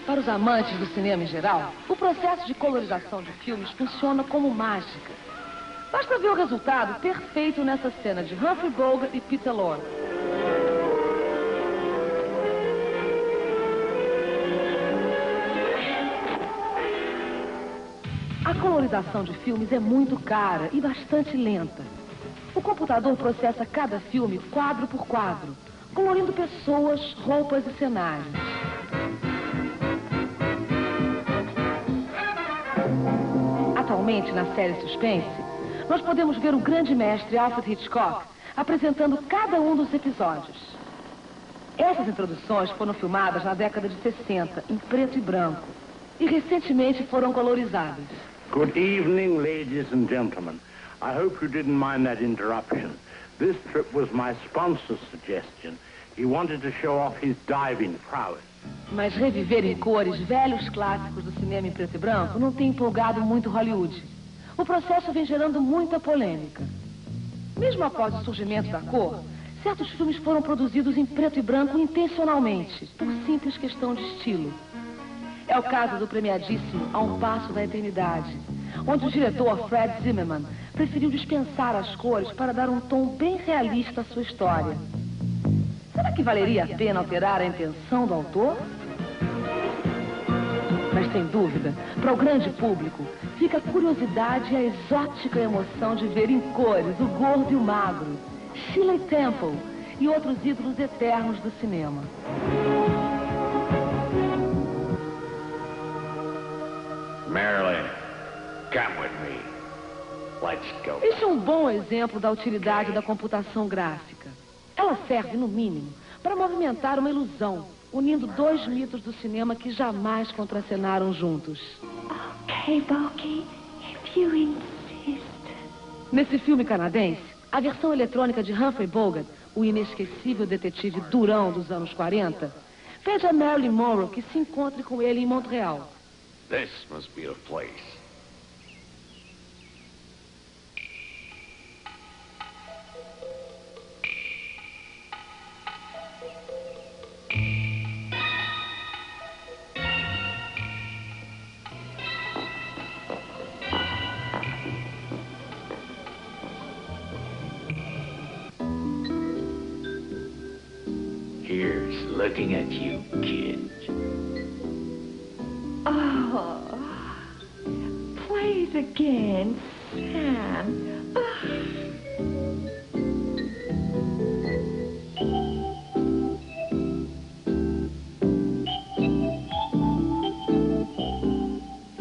Para os amantes do cinema em geral, o processo de colorização de filmes funciona como mágica. Basta ver o resultado perfeito nessa cena de Humphrey Bogart e Peter Lorre. A colorização de filmes é muito cara e bastante lenta. O computador processa cada filme quadro por quadro, colorindo pessoas, roupas e cenários. Atualmente, na série Suspense, nós podemos ver o grande mestre Alfred Hitchcock apresentando cada um dos episódios. Essas introduções foram filmadas na década de 60, em preto e branco, e recentemente foram colorizadas. Good evening, ladies and gentlemen. I hope you didn't mind that interruption. This trip was my sponsor's suggestion. He wanted to show off his diving prowess. Mas reviver em cores velhos clássicos do cinema em preto e branco não tem empolgado muito Hollywood. O processo vem gerando muita polêmica. Mesmo após o surgimento da cor, certos filmes foram produzidos em preto e branco intencionalmente, por simples questão de estilo. É o caso do premiadíssimo A um Passo da Eternidade, onde o diretor Fred Zimmerman preferiu dispensar as cores para dar um tom bem realista à sua história. Será que valeria a pena alterar a intenção do autor? Mas, sem dúvida, para o grande público, fica a curiosidade e a exótica emoção de ver em cores o gordo e o magro, Shirley Temple e outros ídolos eternos do cinema. Marilyn, come with me. Let's go. Este é um bom exemplo da utilidade da computação gráfica. Ela serve, no mínimo, para movimentar uma ilusão, unindo dois mitos do cinema que jamais contracenaram juntos. Okay, Bogey, if you insist. Nesse filme canadense, a versão eletrônica de Humphrey Bogart, o inesquecível detetive durão dos anos 40, pede a Marilyn Monroe que se encontre com ele em Montreal. This must be the place. Here's looking at you, kid. Oh, please again, Sam.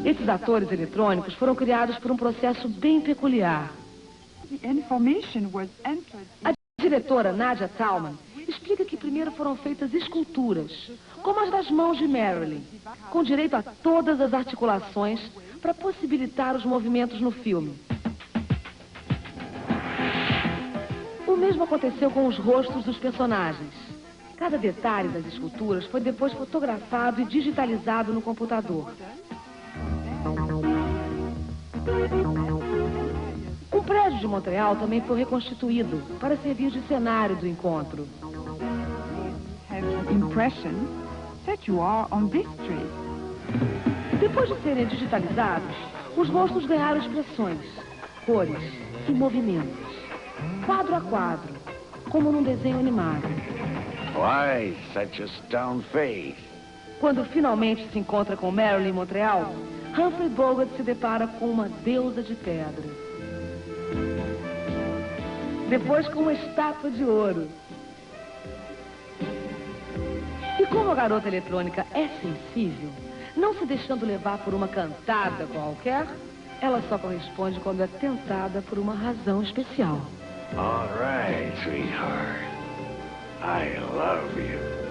Esses atores eletrônicos foram criados por um processo bem peculiar. A diretora Nadia Tallman explica que primeiro foram feitas esculturas, como as das mãos de Marilyn, com direito a todas as articulações para possibilitar os movimentos no filme. O mesmo aconteceu com os rostos dos personagens. Cada detalhe das esculturas foi depois fotografado e digitalizado no computador. Um prédio de Montreal também foi reconstituído para servir de cenário do encontro. Depois de serem digitalizados, os rostos ganharam expressões, cores e movimentos, quadro a quadro, como num desenho animado. Why such a stone face? Quando finalmente se encontra com Marilyn em Montreal, Humphrey Bogart se depara com uma deusa de pedra. Depois com uma estátua de ouro. E como a garota eletrônica é sensível, não se deixando levar por uma cantada qualquer, ela só corresponde quando é tentada por uma razão especial. All right, sweetheart. I love you.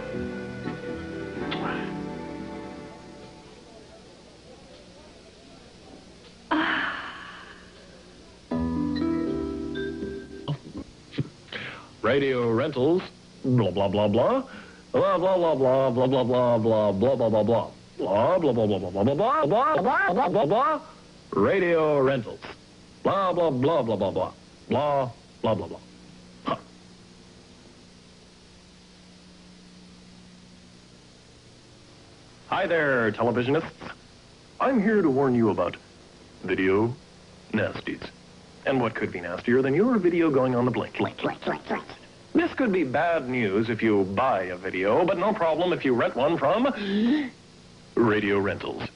Radio rentals, blah, blah, blah, blah. Blah, blah, blah, blah, blah, blah, blah, blah, blah, blah, blah, blah. Blah, blah, blah, blah, blah, blah, blah, blah, blah, blah, blah, blah. Radio rentals. Blah, blah, blah, blah, blah, blah. Blah, blah, blah, blah. Huh. Hi there, televisionists. I'm here to warn you about video nasties. And what could be nastier than your video going on the blink? This could be bad news if you buy a video, but no problem if you rent one from Radio Rentals.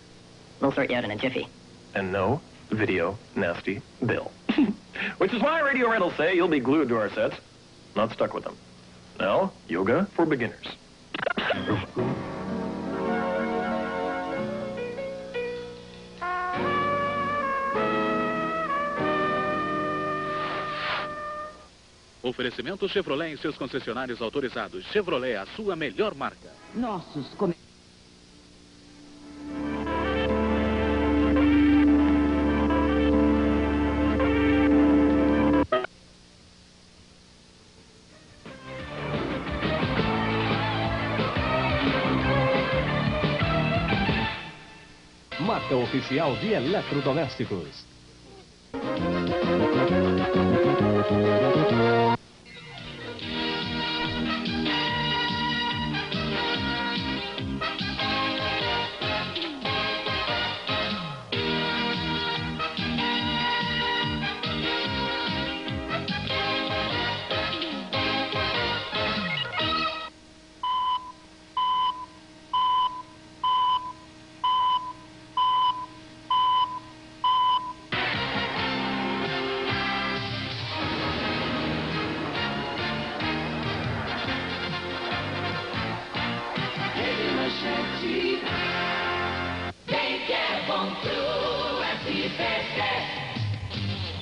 We'll sort you out in a jiffy. And no video nasty bill. Which is why Radio Rentals say you'll be glued to our sets, not stuck with them. Now, yoga for beginners. Oferecimento Chevrolet em seus concessionários autorizados. Chevrolet, a sua melhor marca. Nossos Marca oficial de eletrodomésticos.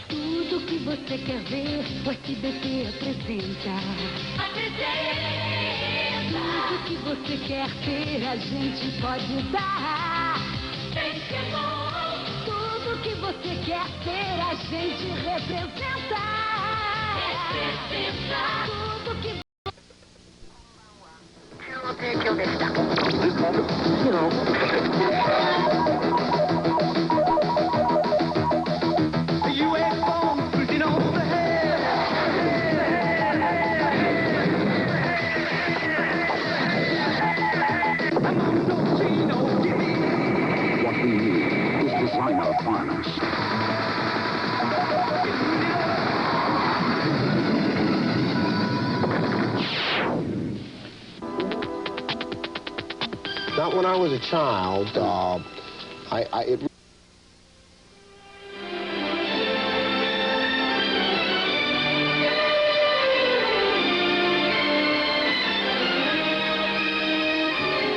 Tudo que você quer ver, o SBT apresenta. Tudo que você quer ter, a gente pode dar. Tudo que você quer ter, a gente representa. Tudo que What we need is designer farmers. Not when I was a child.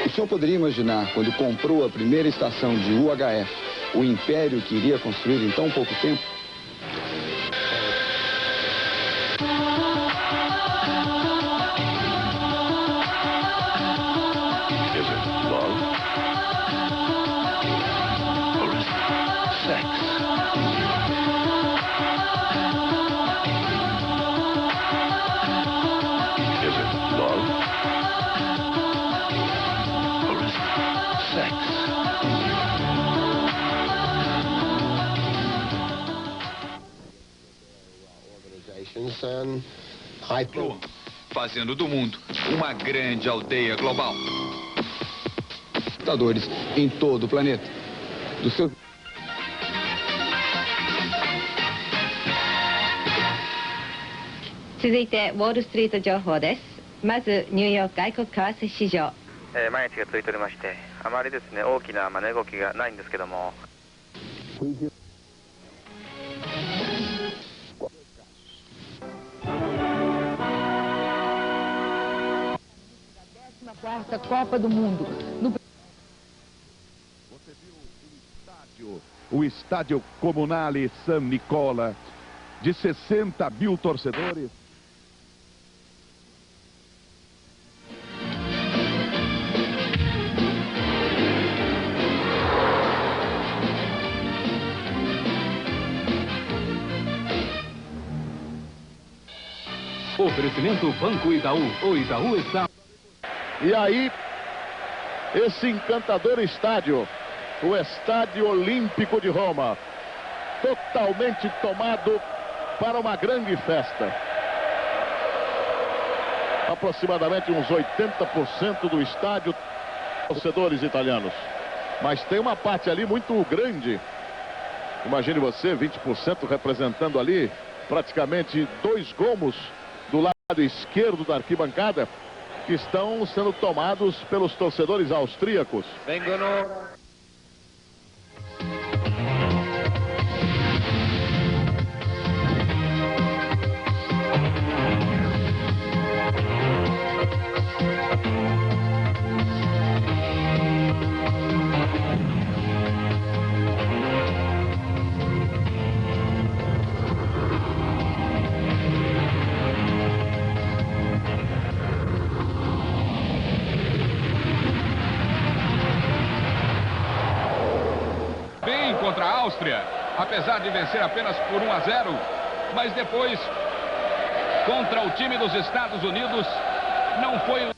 O senhor poderia imaginar, quando comprou a primeira estação de UHF, o império que iria construir em tão pouco tempo? Fazendo do mundo uma grande aldeia global. Computadores em todo o planeta. Do seu... 続いてウォールストリート情報です。まずニューヨーク外国為替市場。毎日が続いておりまして、あまりですね大きな値動きがないんですけども。Quarta Copa do Mundo. Você viu o estádio Comunale San Nicola, de 60 mil torcedores. Oferecimento Banco Itaú. O Itaú está... E aí, esse encantador estádio, o Estádio Olímpico de Roma, totalmente tomado para uma grande festa. Aproximadamente uns 80% do estádio, torcedores italianos. Mas tem uma parte ali muito grande. Imagine você, 20% representando ali praticamente 2 gomos do lado esquerdo da arquibancada, que estão sendo tomados pelos torcedores austríacos. Contra a Áustria, apesar de vencer apenas por 1-0, mas depois, contra o time dos Estados Unidos, não foi...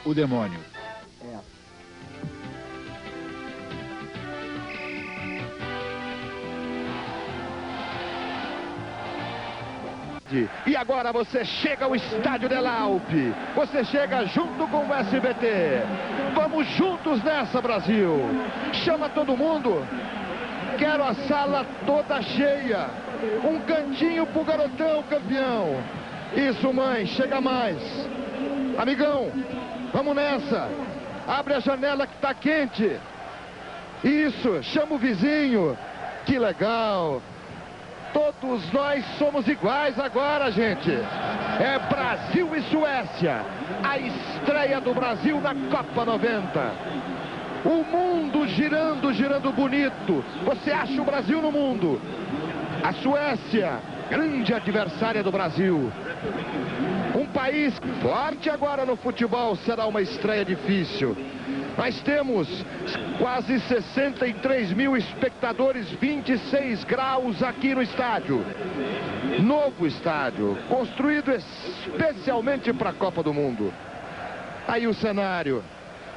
O demônio. E agora você chega ao Estádio del Alpe. Você chega junto com o SBT. Vamos juntos nessa, Brasil. Chama todo mundo. Quero a sala toda cheia. Um cantinho pro garotão campeão. Isso, mãe, chega mais. Amigão, vamos nessa. Abre a janela que tá quente. Isso, chama o vizinho. Que legal. Todos nós somos iguais agora, gente. É Brasil e Suécia. A estreia do Brasil na Copa 90. O mundo girando, girando bonito. Você acha o Brasil no mundo. A Suécia, grande adversária do Brasil. Um país forte agora no futebol, será uma estreia difícil. Nós temos quase 63 mil espectadores, 26 graus aqui no estádio. Novo estádio, construído especialmente para a Copa do Mundo. Aí o cenário.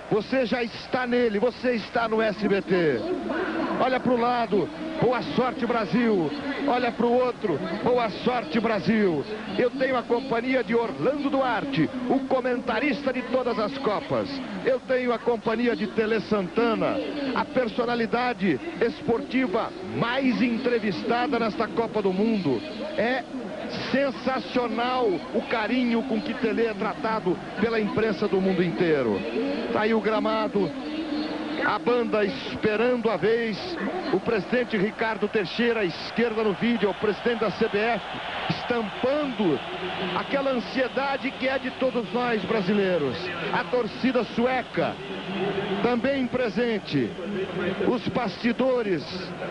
Você já está nele, você está no SBT. Olha para o lado, boa sorte Brasil. Olha para o outro, boa sorte Brasil. Eu tenho a companhia de Orlando Duarte, o comentarista de todas as Copas. Eu tenho a companhia de Tele Santana, a personalidade esportiva mais entrevistada nesta Copa do Mundo. É sensacional o carinho com que Tele é tratado pela imprensa do mundo inteiro. Tá aí o gramado, a banda esperando a vez, o presidente Ricardo Teixeira à esquerda no vídeo, o presidente da CBF, estampando aquela ansiedade que é de todos nós brasileiros. A torcida sueca também presente, os bastidores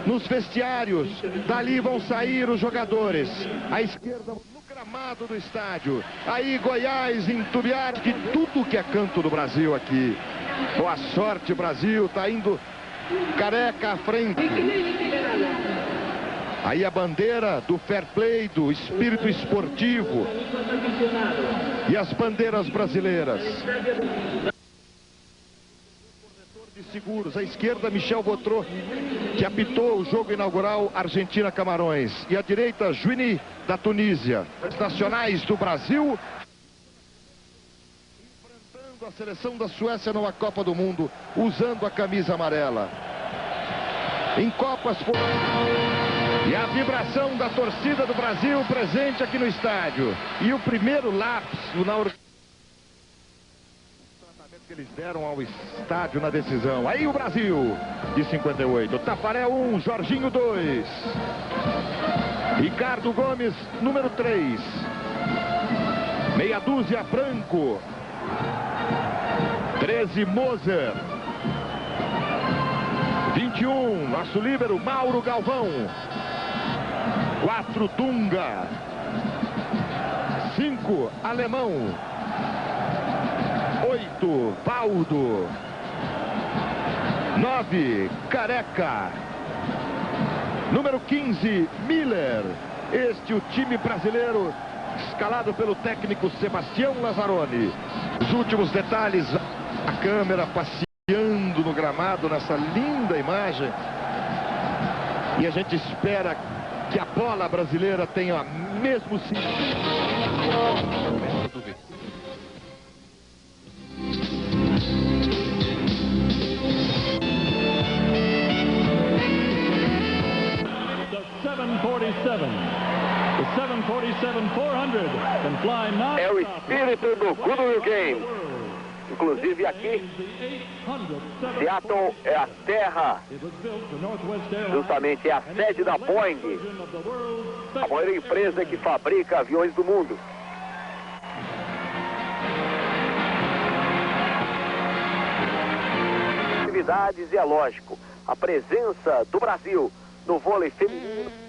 nos vestiários, dali vão sair os jogadores. À esquerda, no gramado do estádio, aí Goiás, Itumbiara, de tudo que é canto do Brasil aqui. Boa sorte, Brasil. Tá indo Careca à frente. Aí a bandeira do fair play, do espírito esportivo. E as bandeiras brasileiras. De seguros. À esquerda, Michel Botrô, que apitou o jogo inaugural Argentina-Camarões. E à direita, Juini, da Tunísia. Os nacionais do Brasil enfrentando a seleção da Suécia numa Copa do Mundo, usando a camisa amarela. Em Copas... E a vibração da torcida do Brasil presente aqui no estádio. E o primeiro lapso na organização que eles deram ao estádio na decisão. Aí o Brasil, de 58. Tafarel 1, Jorginho 2. Ricardo Gomes, número 3. Meia dúzia, Branco. 13, Moser. 21, nosso líbero, Mauro Galvão. 4, Dunga. 5, Alemão. 8, Valdo. 9, Careca. Número 15, Miller. Este o time brasileiro escalado pelo técnico Sebastião Lazzaroni. Os últimos detalhes, a câmera passeando no gramado nessa linda imagem. E a gente espera que a bola brasileira tenha o mesmo sentido. É o espírito do Goodwill Game. Inclusive aqui, Seattle é a terra, justamente é a sede da Boeing, a maior empresa que fabrica aviões do mundo. Atividades e é lógico, a presença do Brasil no vôlei feminino.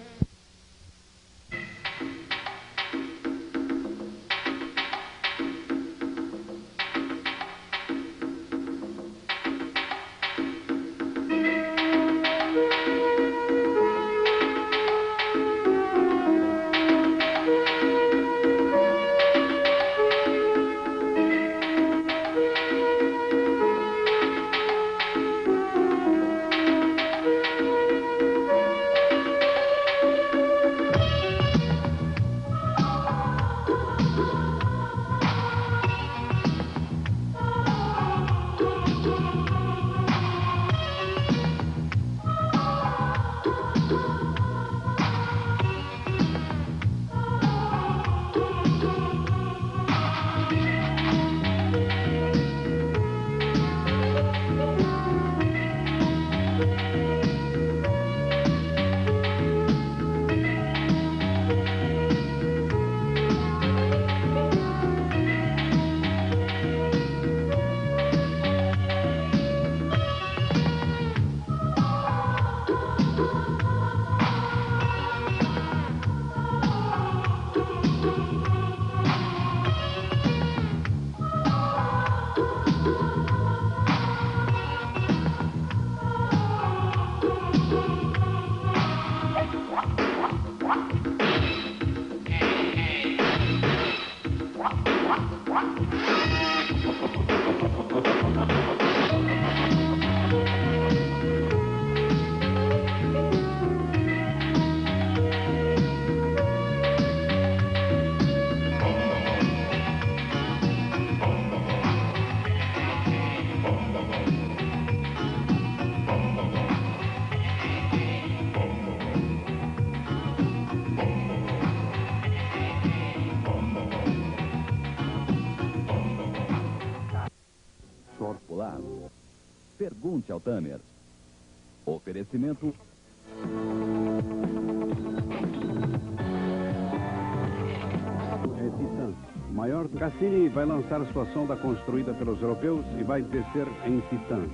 Pergunte ao Tanner. Oferecimento. É Titan. Maior do Cassini vai lançar sua sonda construída pelos europeus e vai descer em Titan.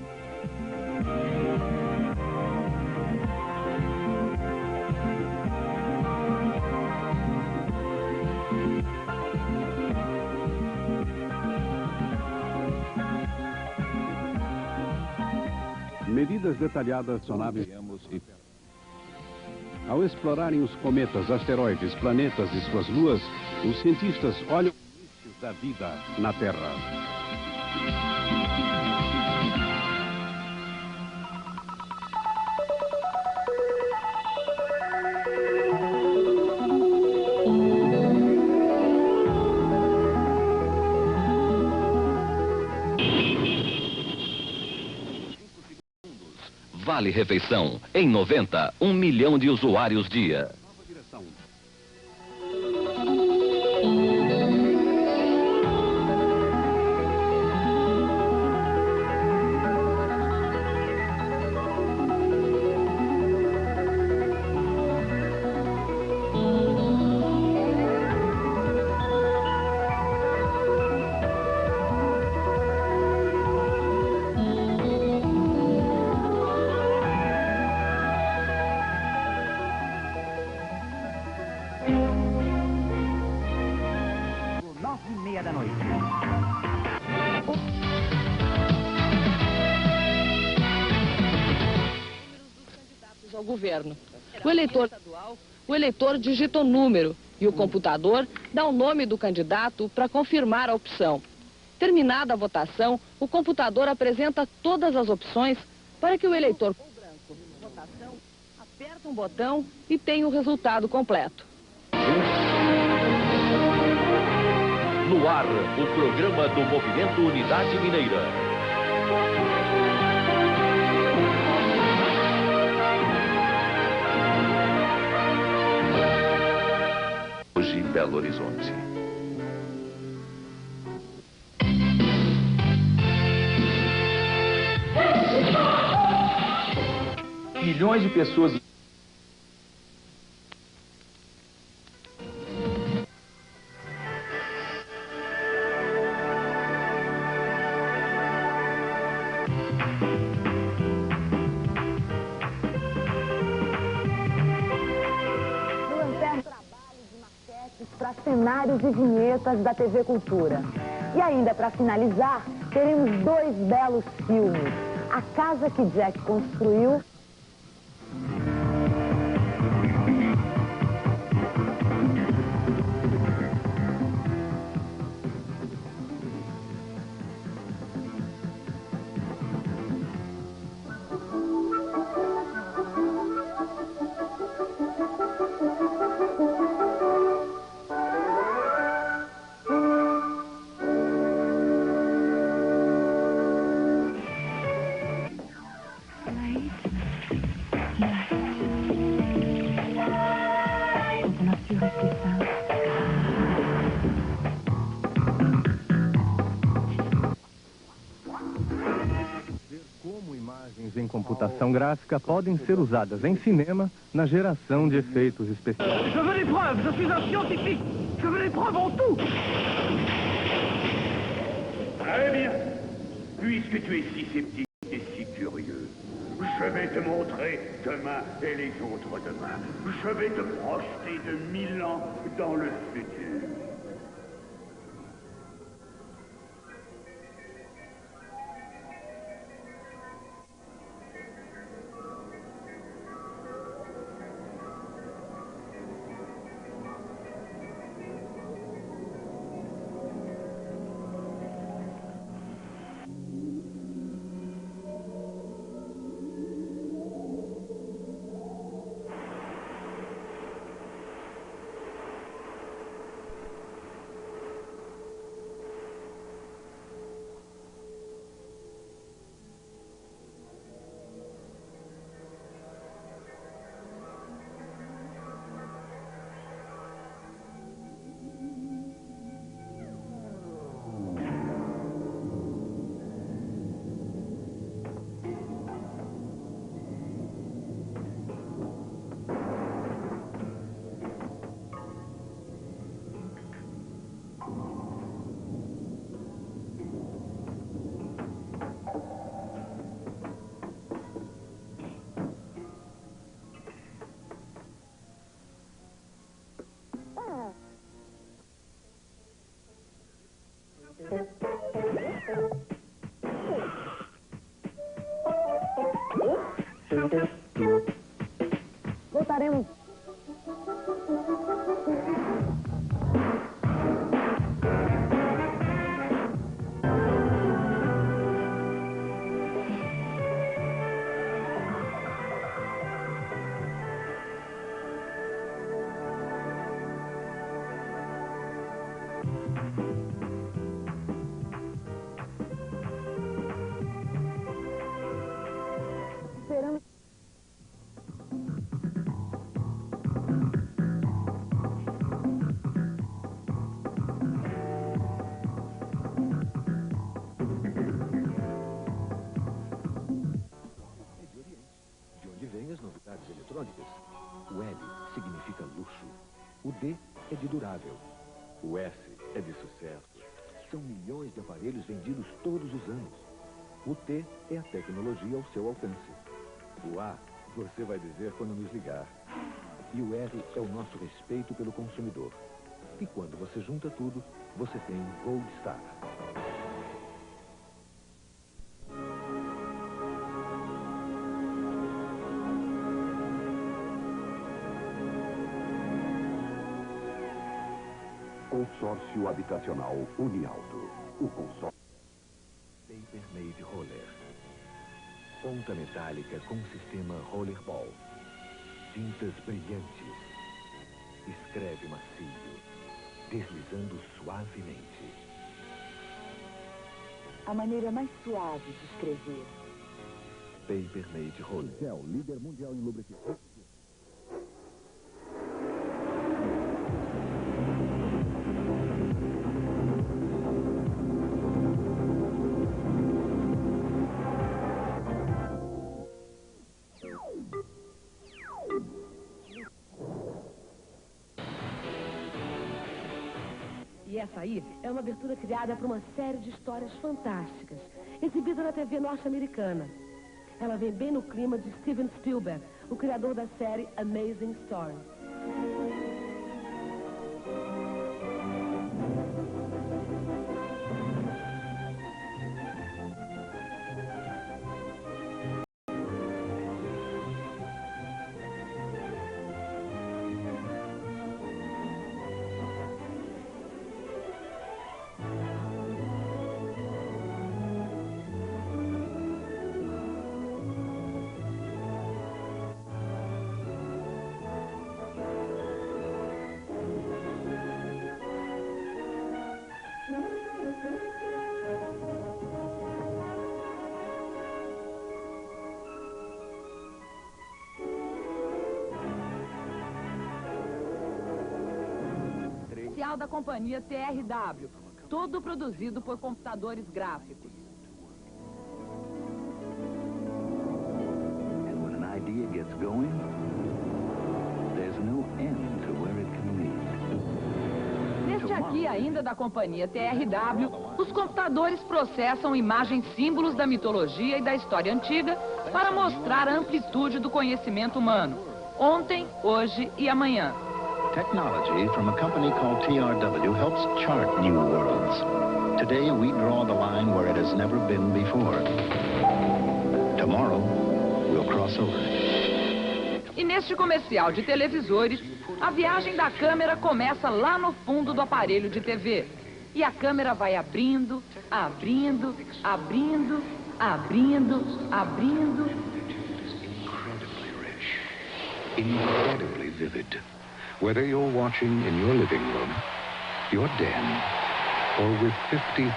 medidas detalhadas são naves. Ao explorarem os cometas, asteroides, planetas e suas luas, os cientistas olham o início da vida na Terra. Vale Refeição. Em 90, 1 milhão de usuários dia. Ao governo. O eleitor digita o número e o computador dá o nome do candidato para confirmar a opção. Terminada a votação, o computador apresenta todas as opções para que o eleitor aperta um botão e tenha o resultado completo. No ar, o programa do Movimento Unidade Mineira. Hoje, Belo Horizonte. Milhões de pessoas. Para cenários e vinhetas da TV Cultura. E ainda para finalizar, teremos 2 belos filmes. A Casa que Jack Construiu. Como imagens em computação gráfica podem ser usadas em cinema na geração de efeitos especiais. Je veux des preuves, je suis un scientifique. Je veux des preuves en tout. Très bien. Puisque tu es si sceptique et si curieux, je vais te montrer demain et les autres demain. Je vais te projeter de 1000 ans dans le futur. Voltaremos. Esperamos. De onde vêm as novidades eletrônicas? O L significa luxo. O D é de durável. O S é de sucesso. São milhões de aparelhos vendidos todos os anos. O T é a tecnologia ao seu alcance. O A, você vai dizer quando nos ligar. E o R é o nosso respeito pelo consumidor. E quando você junta tudo, você tem Gold Star. Consórcio Habitacional Unialto. O consórcio. Paper Made Roller. Ponta metálica com sistema Rollerball. Tintas brilhantes. Escreve macio. Deslizando suavemente. A maneira mais suave de escrever. Paper Made Roller. Shell, líder mundial em lubrificante. E essa aí é uma abertura criada para uma série de histórias fantásticas, exibida na TV norte-americana. Ela vem bem no clima de Steven Spielberg, o criador da série Amazing Stories. Da companhia TRW, todo produzido por computadores gráficos. And when an idea gets going, there's no end to where it can lead. Neste aqui, ainda da companhia TRW, os computadores processam imagens símbolos da mitologia e da história antiga para mostrar a amplitude do conhecimento humano, ontem, hoje e amanhã. Technology from a company called TRW helps chart new worlds. Today we draw the line where it has never been before. Tomorrow we'll cross over. E neste comercial de televisores, a viagem da câmera começa lá no fundo do aparelho de TV. E a câmera vai abrindo, abrindo, abrindo, abrindo, abrindo. Incredibly rich. Incredibly vivid. Whether you're watching in your living room, your den, or with 50,000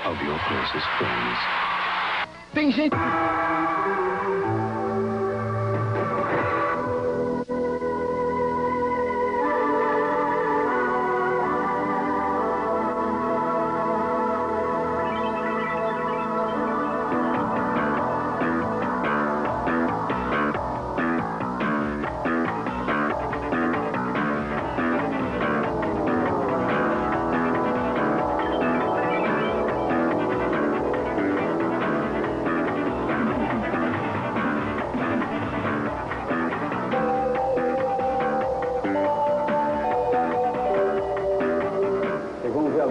of your closest friends. Tem gente...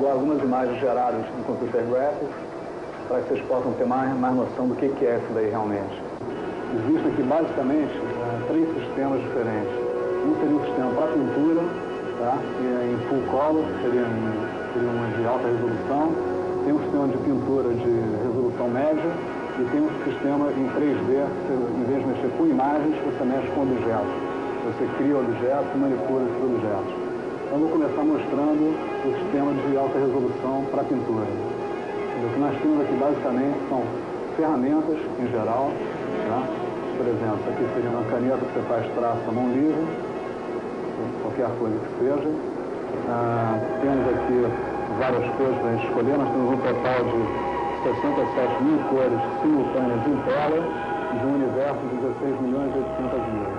Algumas imagens geradas no computer graphics para que vocês possam ter mais noção do que é isso daí realmente. Existem aqui basicamente 3 sistemas diferentes. Um seria um sistema para pintura, tá? Que é em full color, que seria uma de alta resolução. Tem um sistema de pintura de resolução média e tem um sistema em 3D, que em vez de mexer com imagens, você mexe com objetos. Você cria objetos e manipula esses objetos. Então, eu vou começar mostrando o sistema de alta resolução para pintura. O que nós temos aqui, basicamente, são ferramentas, em geral. Tá? Por exemplo, isso aqui seria uma caneta que você faz traço à mão livre, qualquer coisa que seja. Temos aqui várias cores para a gente escolher. Nós temos um total de 67.000 cores simultâneas em tela, de um universo de 16.800.000.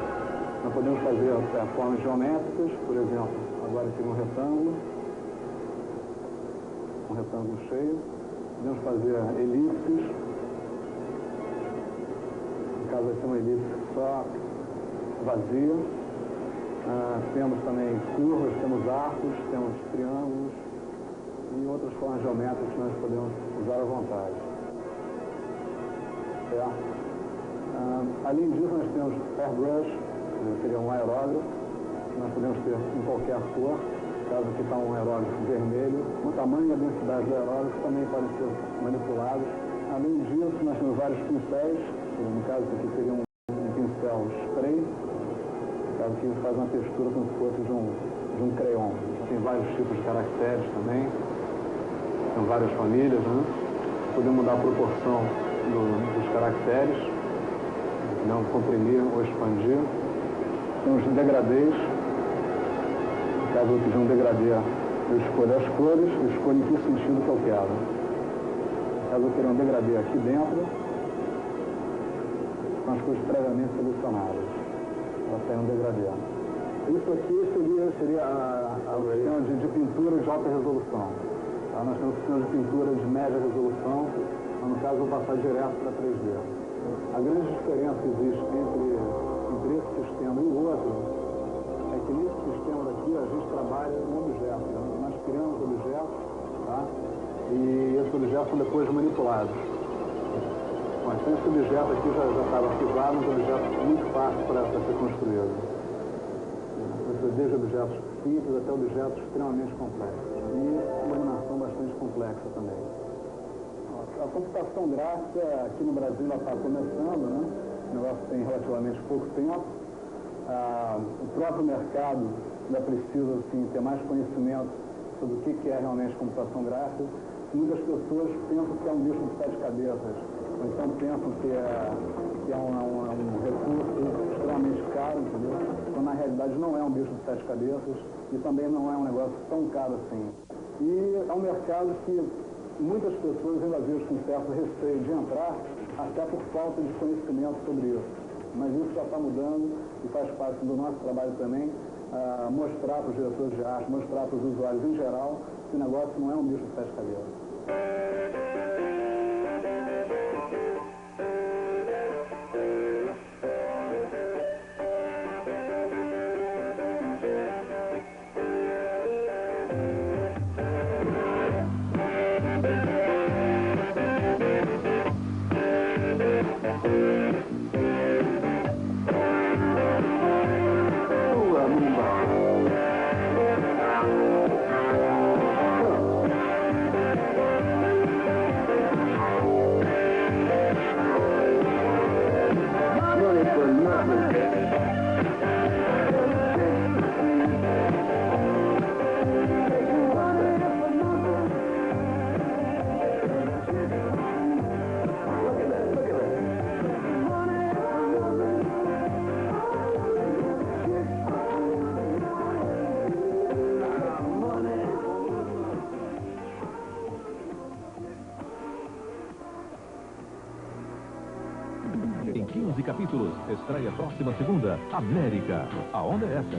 Nós podemos fazer formas geométricas, por exemplo, agora aqui um retângulo cheio. Podemos fazer elipses. No caso vai ser uma elipse só vazia. Temos também curvas, temos arcos, temos triângulos e outras formas geométricas que nós podemos usar à vontade. Além disso, nós temos airbrush, que seria um aerógrafo, que nós podemos ter em qualquer cor. No caso aqui está um aerógrafo vermelho. O tamanho e a densidade do aerógrafo também podem ser manipulados. Além disso, nós temos vários pincéis. No caso aqui seria um pincel spray. No caso aqui faz uma textura como se fosse de um crayon. Tem vários tipos de caracteres também. Tem várias famílias, né? Podemos mudar a proporção dos caracteres, não comprimir ou expandir. Temos degradês. No caso eu pedir um degradê, eu escolho as cores, eu escolho em que sentido que eu quero. No caso eu quero um degradê aqui dentro, com as cores previamente selecionadas. Para sair um degradê. Isso aqui seria a opção de pintura de alta resolução. Tá? Nós temos opção de pintura de média resolução, mas no caso eu vou passar direto para 3D. A grande diferença que existe entre esse sistema e o outro é que nesse sistema daqui a gente trabalha com objetos. Nós criamos objetos, tá? E esses objetos são depois manipulados. Mas esse objeto aqui já estava arquivado, um objeto muito fácil para ser construído. Desde objetos simples até objetos extremamente complexos. E iluminação bastante complexa também. A computação gráfica aqui no Brasil ela está começando, né? O negócio tem relativamente pouco tempo. O próprio mercado ainda precisa assim, ter mais conhecimento sobre o que é realmente computação gráfica. Muitas pessoas pensam que é um bicho de 7 cabeças, ou então pensam que é um recurso extremamente caro, entendeu? Então, na realidade, não é um bicho de 7 cabeças e também não é um negócio tão caro assim. E é um mercado que muitas pessoas ainda veem com certo receio de entrar, até por falta de conhecimento sobre isso. Mas isso já está mudando e faz parte do nosso trabalho também, mostrar para os diretores de arte, mostrar para os usuários em geral, que o negócio não é um bicho de 7 cabeças. Em 15 capítulos, estreia próxima segunda, América. A onda é essa.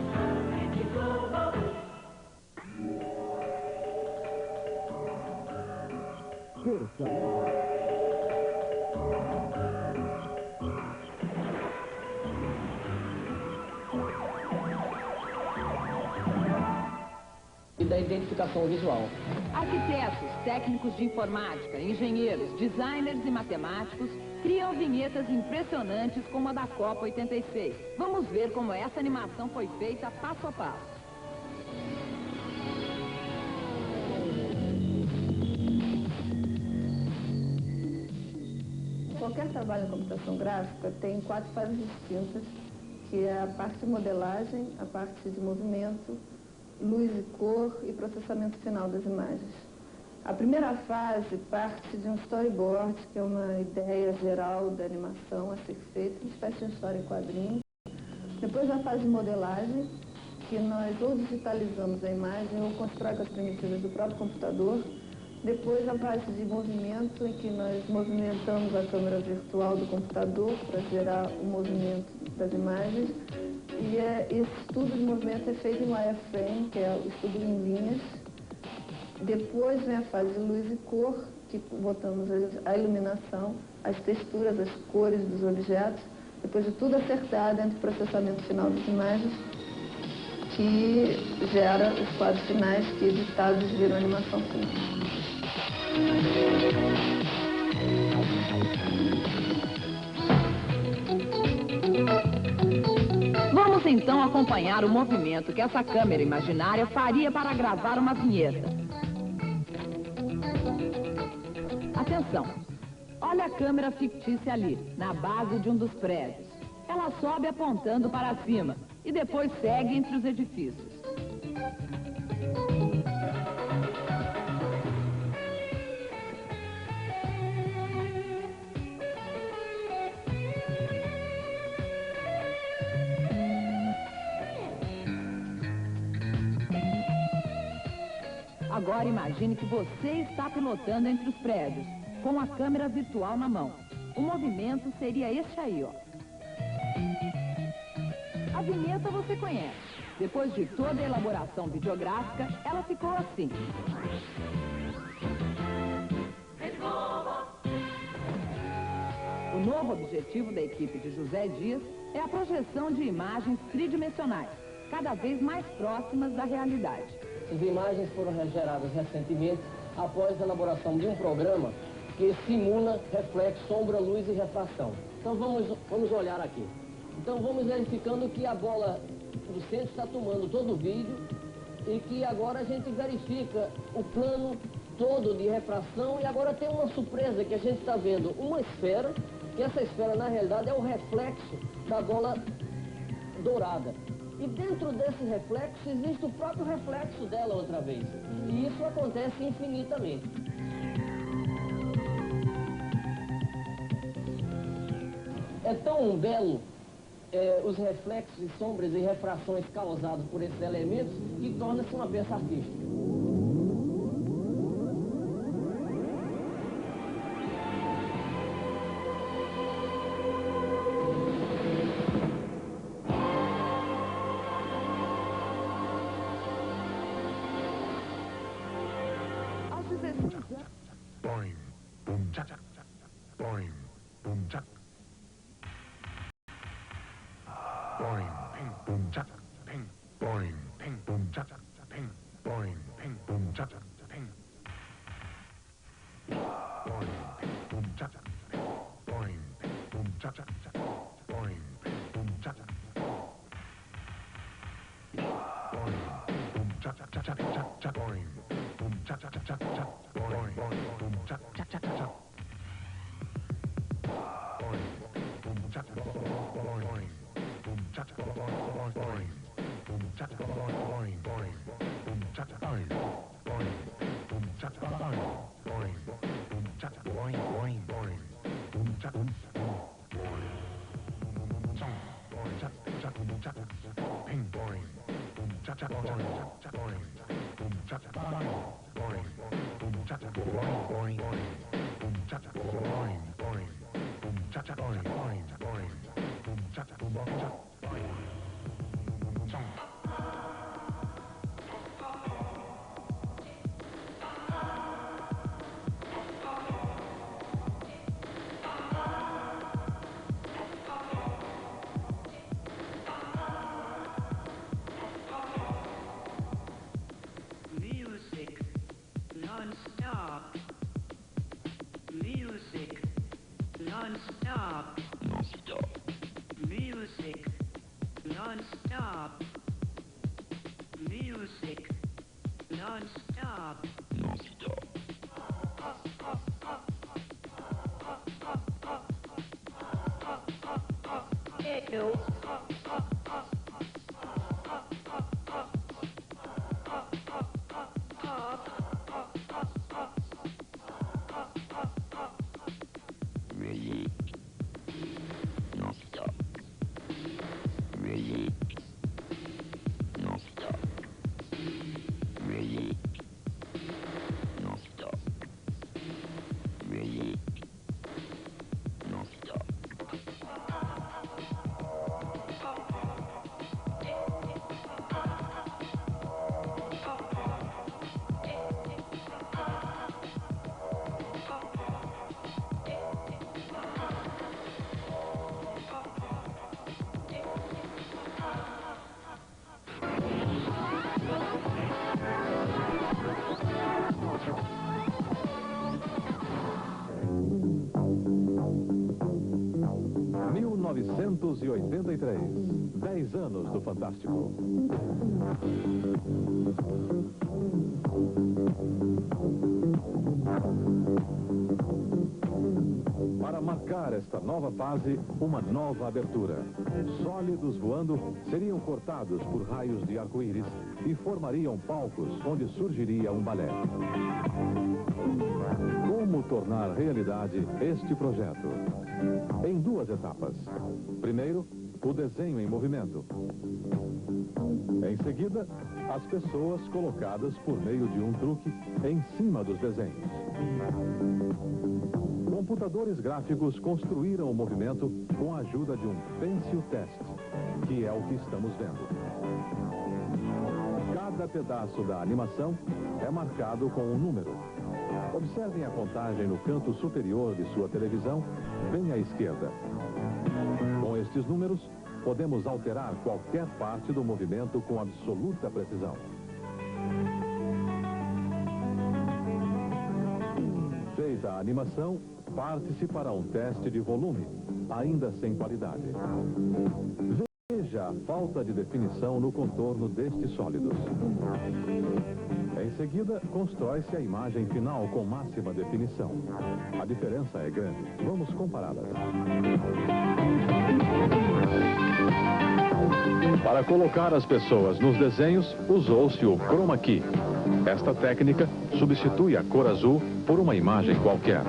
E da identificação visual. Arquitetos, técnicos de informática, engenheiros, designers e matemáticos criam vinhetas impressionantes como a da Copa 86. Vamos ver como essa animação foi feita passo a passo. Qualquer trabalho em computação gráfica tem 4 fases distintas, que é a parte de modelagem, a parte de movimento, luz e cor e processamento final das imagens. A primeira fase parte de um storyboard, que é uma ideia geral da animação a ser feita, uma espécie de história em quadrinhos. Depois a fase de modelagem, que nós ou digitalizamos a imagem ou constrói com as primitivas do próprio computador. Depois a parte de movimento, em que nós movimentamos a câmera virtual do computador para gerar o movimento das imagens. E esse estudo de movimento é feito em wireframe, que é o estudo em linhas. Depois vem a fase de luz e cor, que botamos a iluminação, as texturas, as cores dos objetos. Depois de tudo acertado entre o processamento final das imagens, que gera os quadros finais que editados viram a animação final. Vamos então acompanhar o movimento que essa câmera imaginária faria para gravar uma vinheta. Atenção! Olha a câmera fictícia ali, na base de um dos prédios. Ela sobe apontando para cima e depois segue entre os edifícios. Agora imagine que você está pilotando entre os prédios, com a câmera virtual na mão. O movimento seria este aí, ó. A vinheta você conhece. Depois de toda a elaboração videográfica, ela ficou assim. O novo objetivo da equipe de José Dias é a projeção de imagens tridimensionais, cada vez mais próximas da realidade. Essas imagens foram geradas recentemente após a elaboração de um programa que simula reflexo, sombra, luz e refração. Então vamos olhar aqui. Então vamos verificando que a bola do centro está tomando todo o vídeo e que agora a gente verifica o plano todo de refração e agora tem uma surpresa que a gente está vendo uma esfera, que essa esfera na realidade é o reflexo da bola dourada. E dentro desse reflexo existe o próprio reflexo dela outra vez. E isso acontece infinitamente. É tão belo os reflexos e sombras e refrações causados por esses elementos que torna-se uma peça artística. Boing, boom, chak, boing, boom, chak. Boing, ping, boom, chak, ping, boing, ping, boom, chak, ping, boing, ping, boom, chak, ping. Boing, ping, boom, chak, ping, boing, ping, boom, chak, boing, ping, boom, chak. Boing, boom, chak, chak, chak, chak, chak, boing, boom, chak, chak, chak, chak, boing, boing, boom, chak, chak, chak, chak. Boing, boom, chak, boing. Boom, cha cha, boing, boing, boom, cha cha, boing, boing, boom, cha cha, boing, boing, boom, cha cha, boing, boing, boom, cha cha, boing, boing, boing, boom, cha, boing, boing, cha cha, boom, cha cha, ping, boing, boom, cha cha, boing, cha boing, boom, cha cha, boing, boing, boom, cha cha, boing, boing, boom, cha cha, boing, boing, boom, cha cha, boing, boing, boing. Boom, cha cha, boom, cha cha, boing, chong. Music non-stop. Music Non-stop. Non-stop. Music. Non-stop. Music. Non-stop. Non-stop. Eu. ...1983. 10 anos do Fantástico. Para marcar esta nova fase, uma nova abertura. Sólidos voando seriam cortados por raios de arco-íris e formariam palcos onde surgiria um balé. Como tornar realidade este projeto? Em 2 etapas. Primeiro, o desenho em movimento. Em seguida, as pessoas colocadas por meio de um truque em cima dos desenhos. Computadores gráficos construíram o movimento com a ajuda de um pencil test, que é o que estamos vendo. Cada pedaço da animação é marcado com um número. Observem a contagem no canto superior de sua televisão, bem à esquerda. Com estes números, podemos alterar qualquer parte do movimento com absoluta precisão. Feita a animação, parte-se para um teste de volume, ainda sem qualidade. Veja a falta de definição no contorno destes sólidos. Em seguida, constrói-se a imagem final com máxima definição. A diferença é grande. Vamos compará-las. Para colocar as pessoas nos desenhos, usou-se o chroma key. Esta técnica substitui a cor azul por uma imagem qualquer.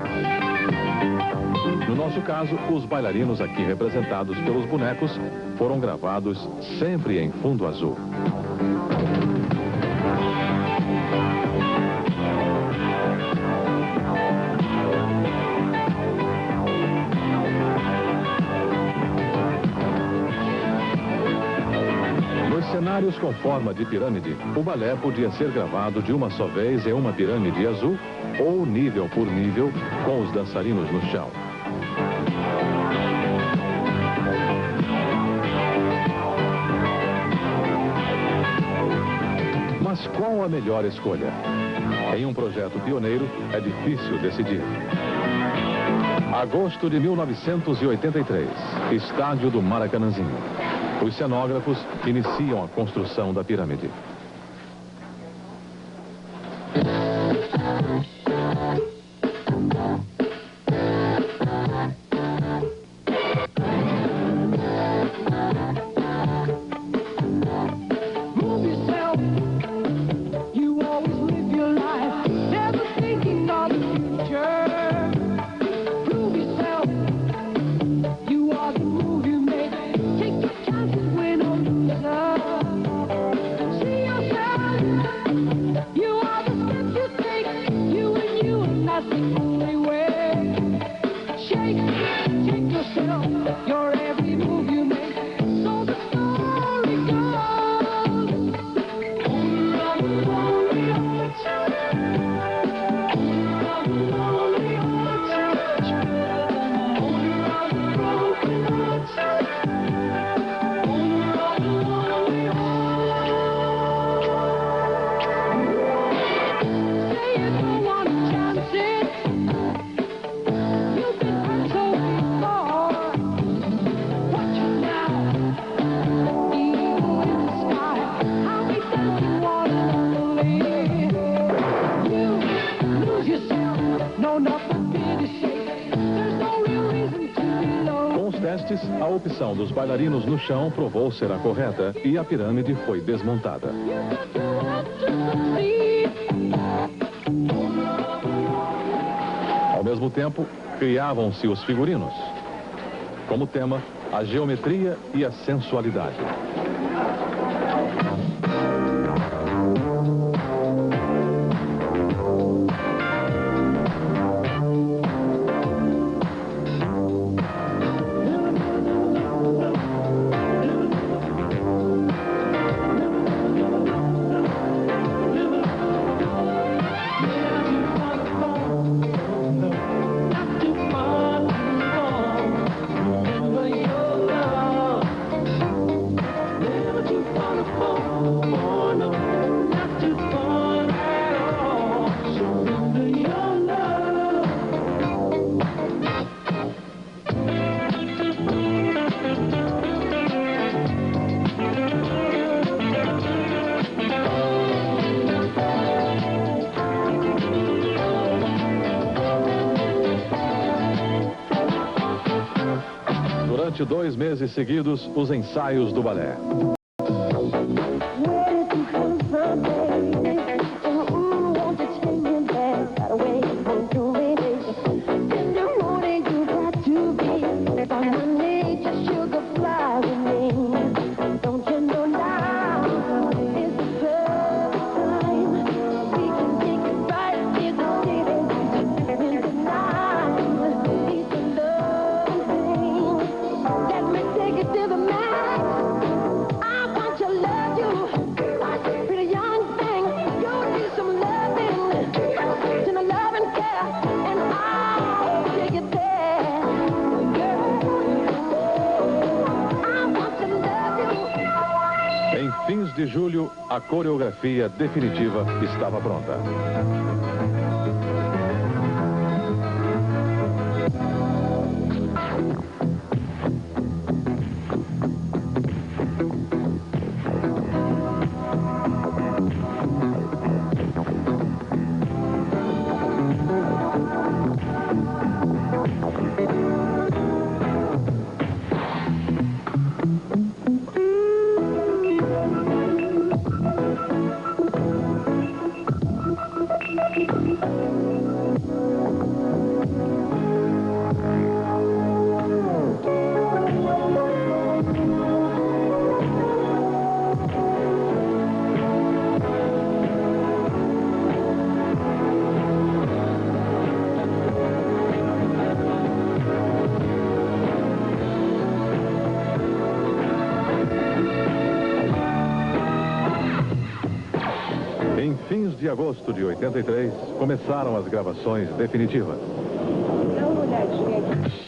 No nosso caso, os bailarinos aqui representados pelos bonecos foram gravados sempre em fundo azul. Cenários com forma de pirâmide, o balé podia ser gravado de uma só vez em uma pirâmide azul ou nível por nível com os dançarinos no chão. Mas qual a melhor escolha? Em um projeto pioneiro, é difícil decidir. Agosto de 1983, estádio do Maracanãzinho. Os cenógrafos iniciam a construção da pirâmide. testes, a opção dos bailarinos no chão provou ser a correta e a pirâmide foi desmontada. Ao mesmo tempo, criavam-se os figurinos. Como tema, a geometria e a sensualidade. Durante 2 meses seguidos, os ensaios do balé. Em fins de julho, a coreografia definitiva estava pronta. Em fins de agosto de 83, começaram as gravações definitivas. Dá uma olhadinha aqui.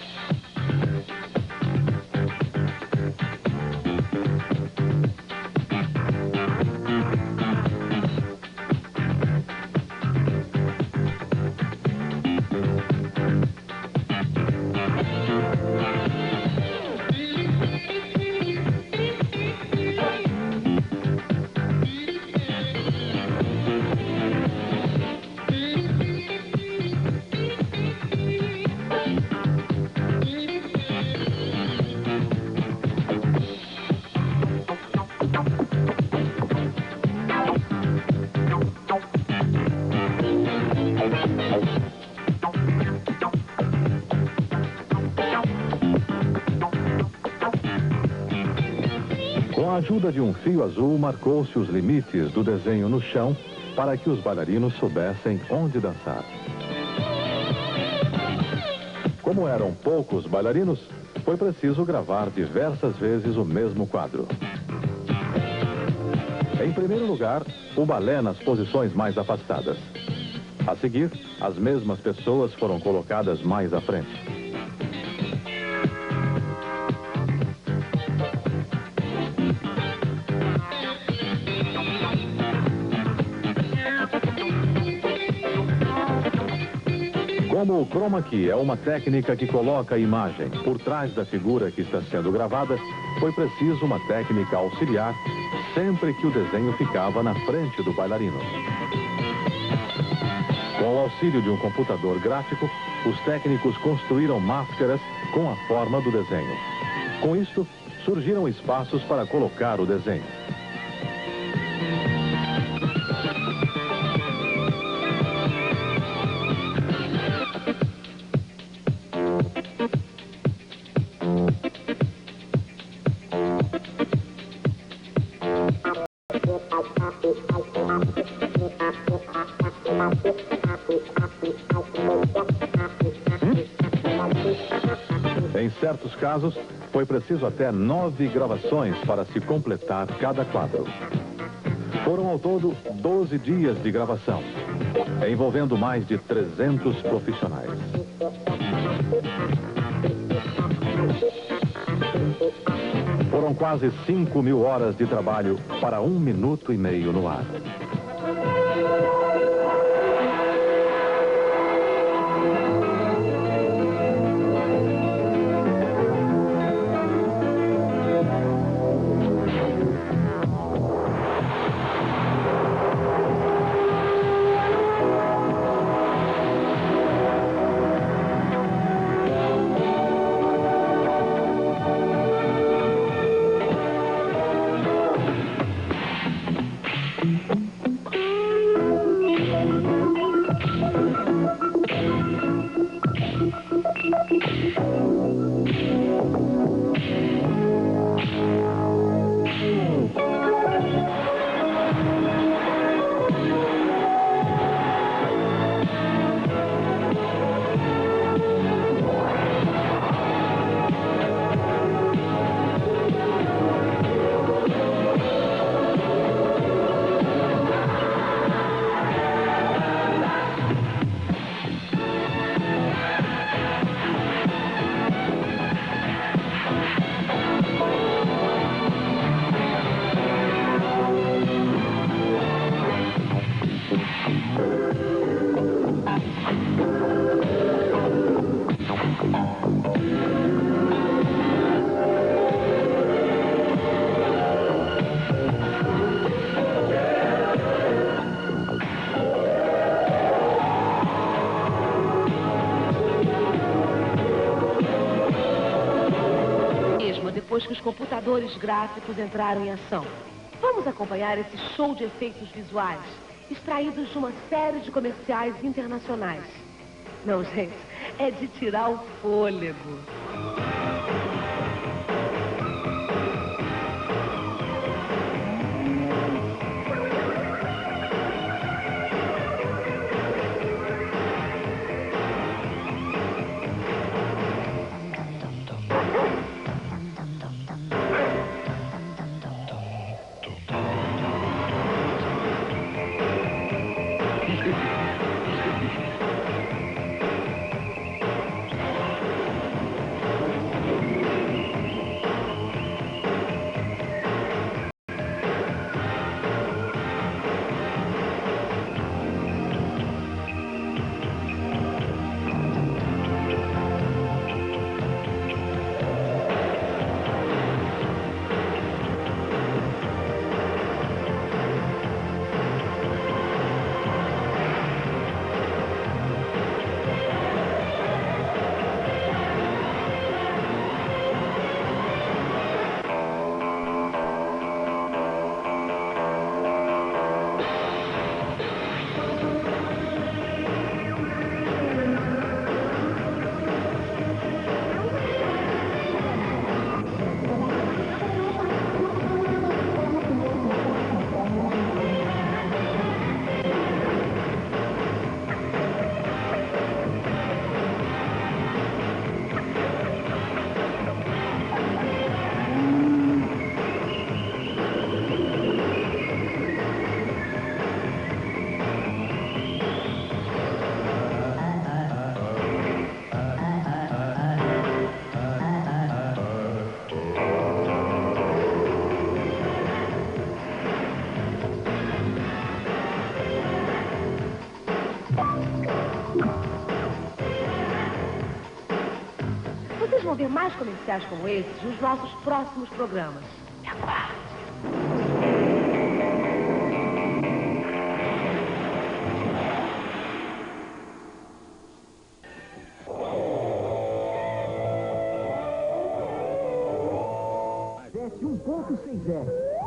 Com a ajuda de um fio azul, marcou-se os limites do desenho no chão para que os bailarinos soubessem onde dançar. Como eram poucos bailarinos, foi preciso gravar diversas vezes o mesmo quadro. Em primeiro lugar, o balé nas posições mais afastadas. A seguir, as mesmas pessoas foram colocadas mais à frente. Como o chroma key é uma técnica que coloca a imagem por trás da figura que está sendo gravada, foi preciso uma técnica auxiliar sempre que o desenho ficava na frente do bailarino. Com o auxílio de um computador gráfico, os técnicos construíram máscaras com a forma do desenho. Com isso, surgiram espaços para colocar o desenho. Em certos casos, foi preciso até 9 gravações para se completar cada quadro. Foram ao todo 12 dias de gravação, envolvendo mais de 300 profissionais. Foram quase 5.000 horas de trabalho para 1 minuto e meio no ar. Depois que os computadores gráficos entraram em ação. Vamos acompanhar esse show de efeitos visuais, extraídos de uma série de comerciais internacionais. Não, gente, é de tirar o fôlego. Vocês vão ver mais comerciais como esses nos nossos próximos programas. Me aguarde. Moto 6S.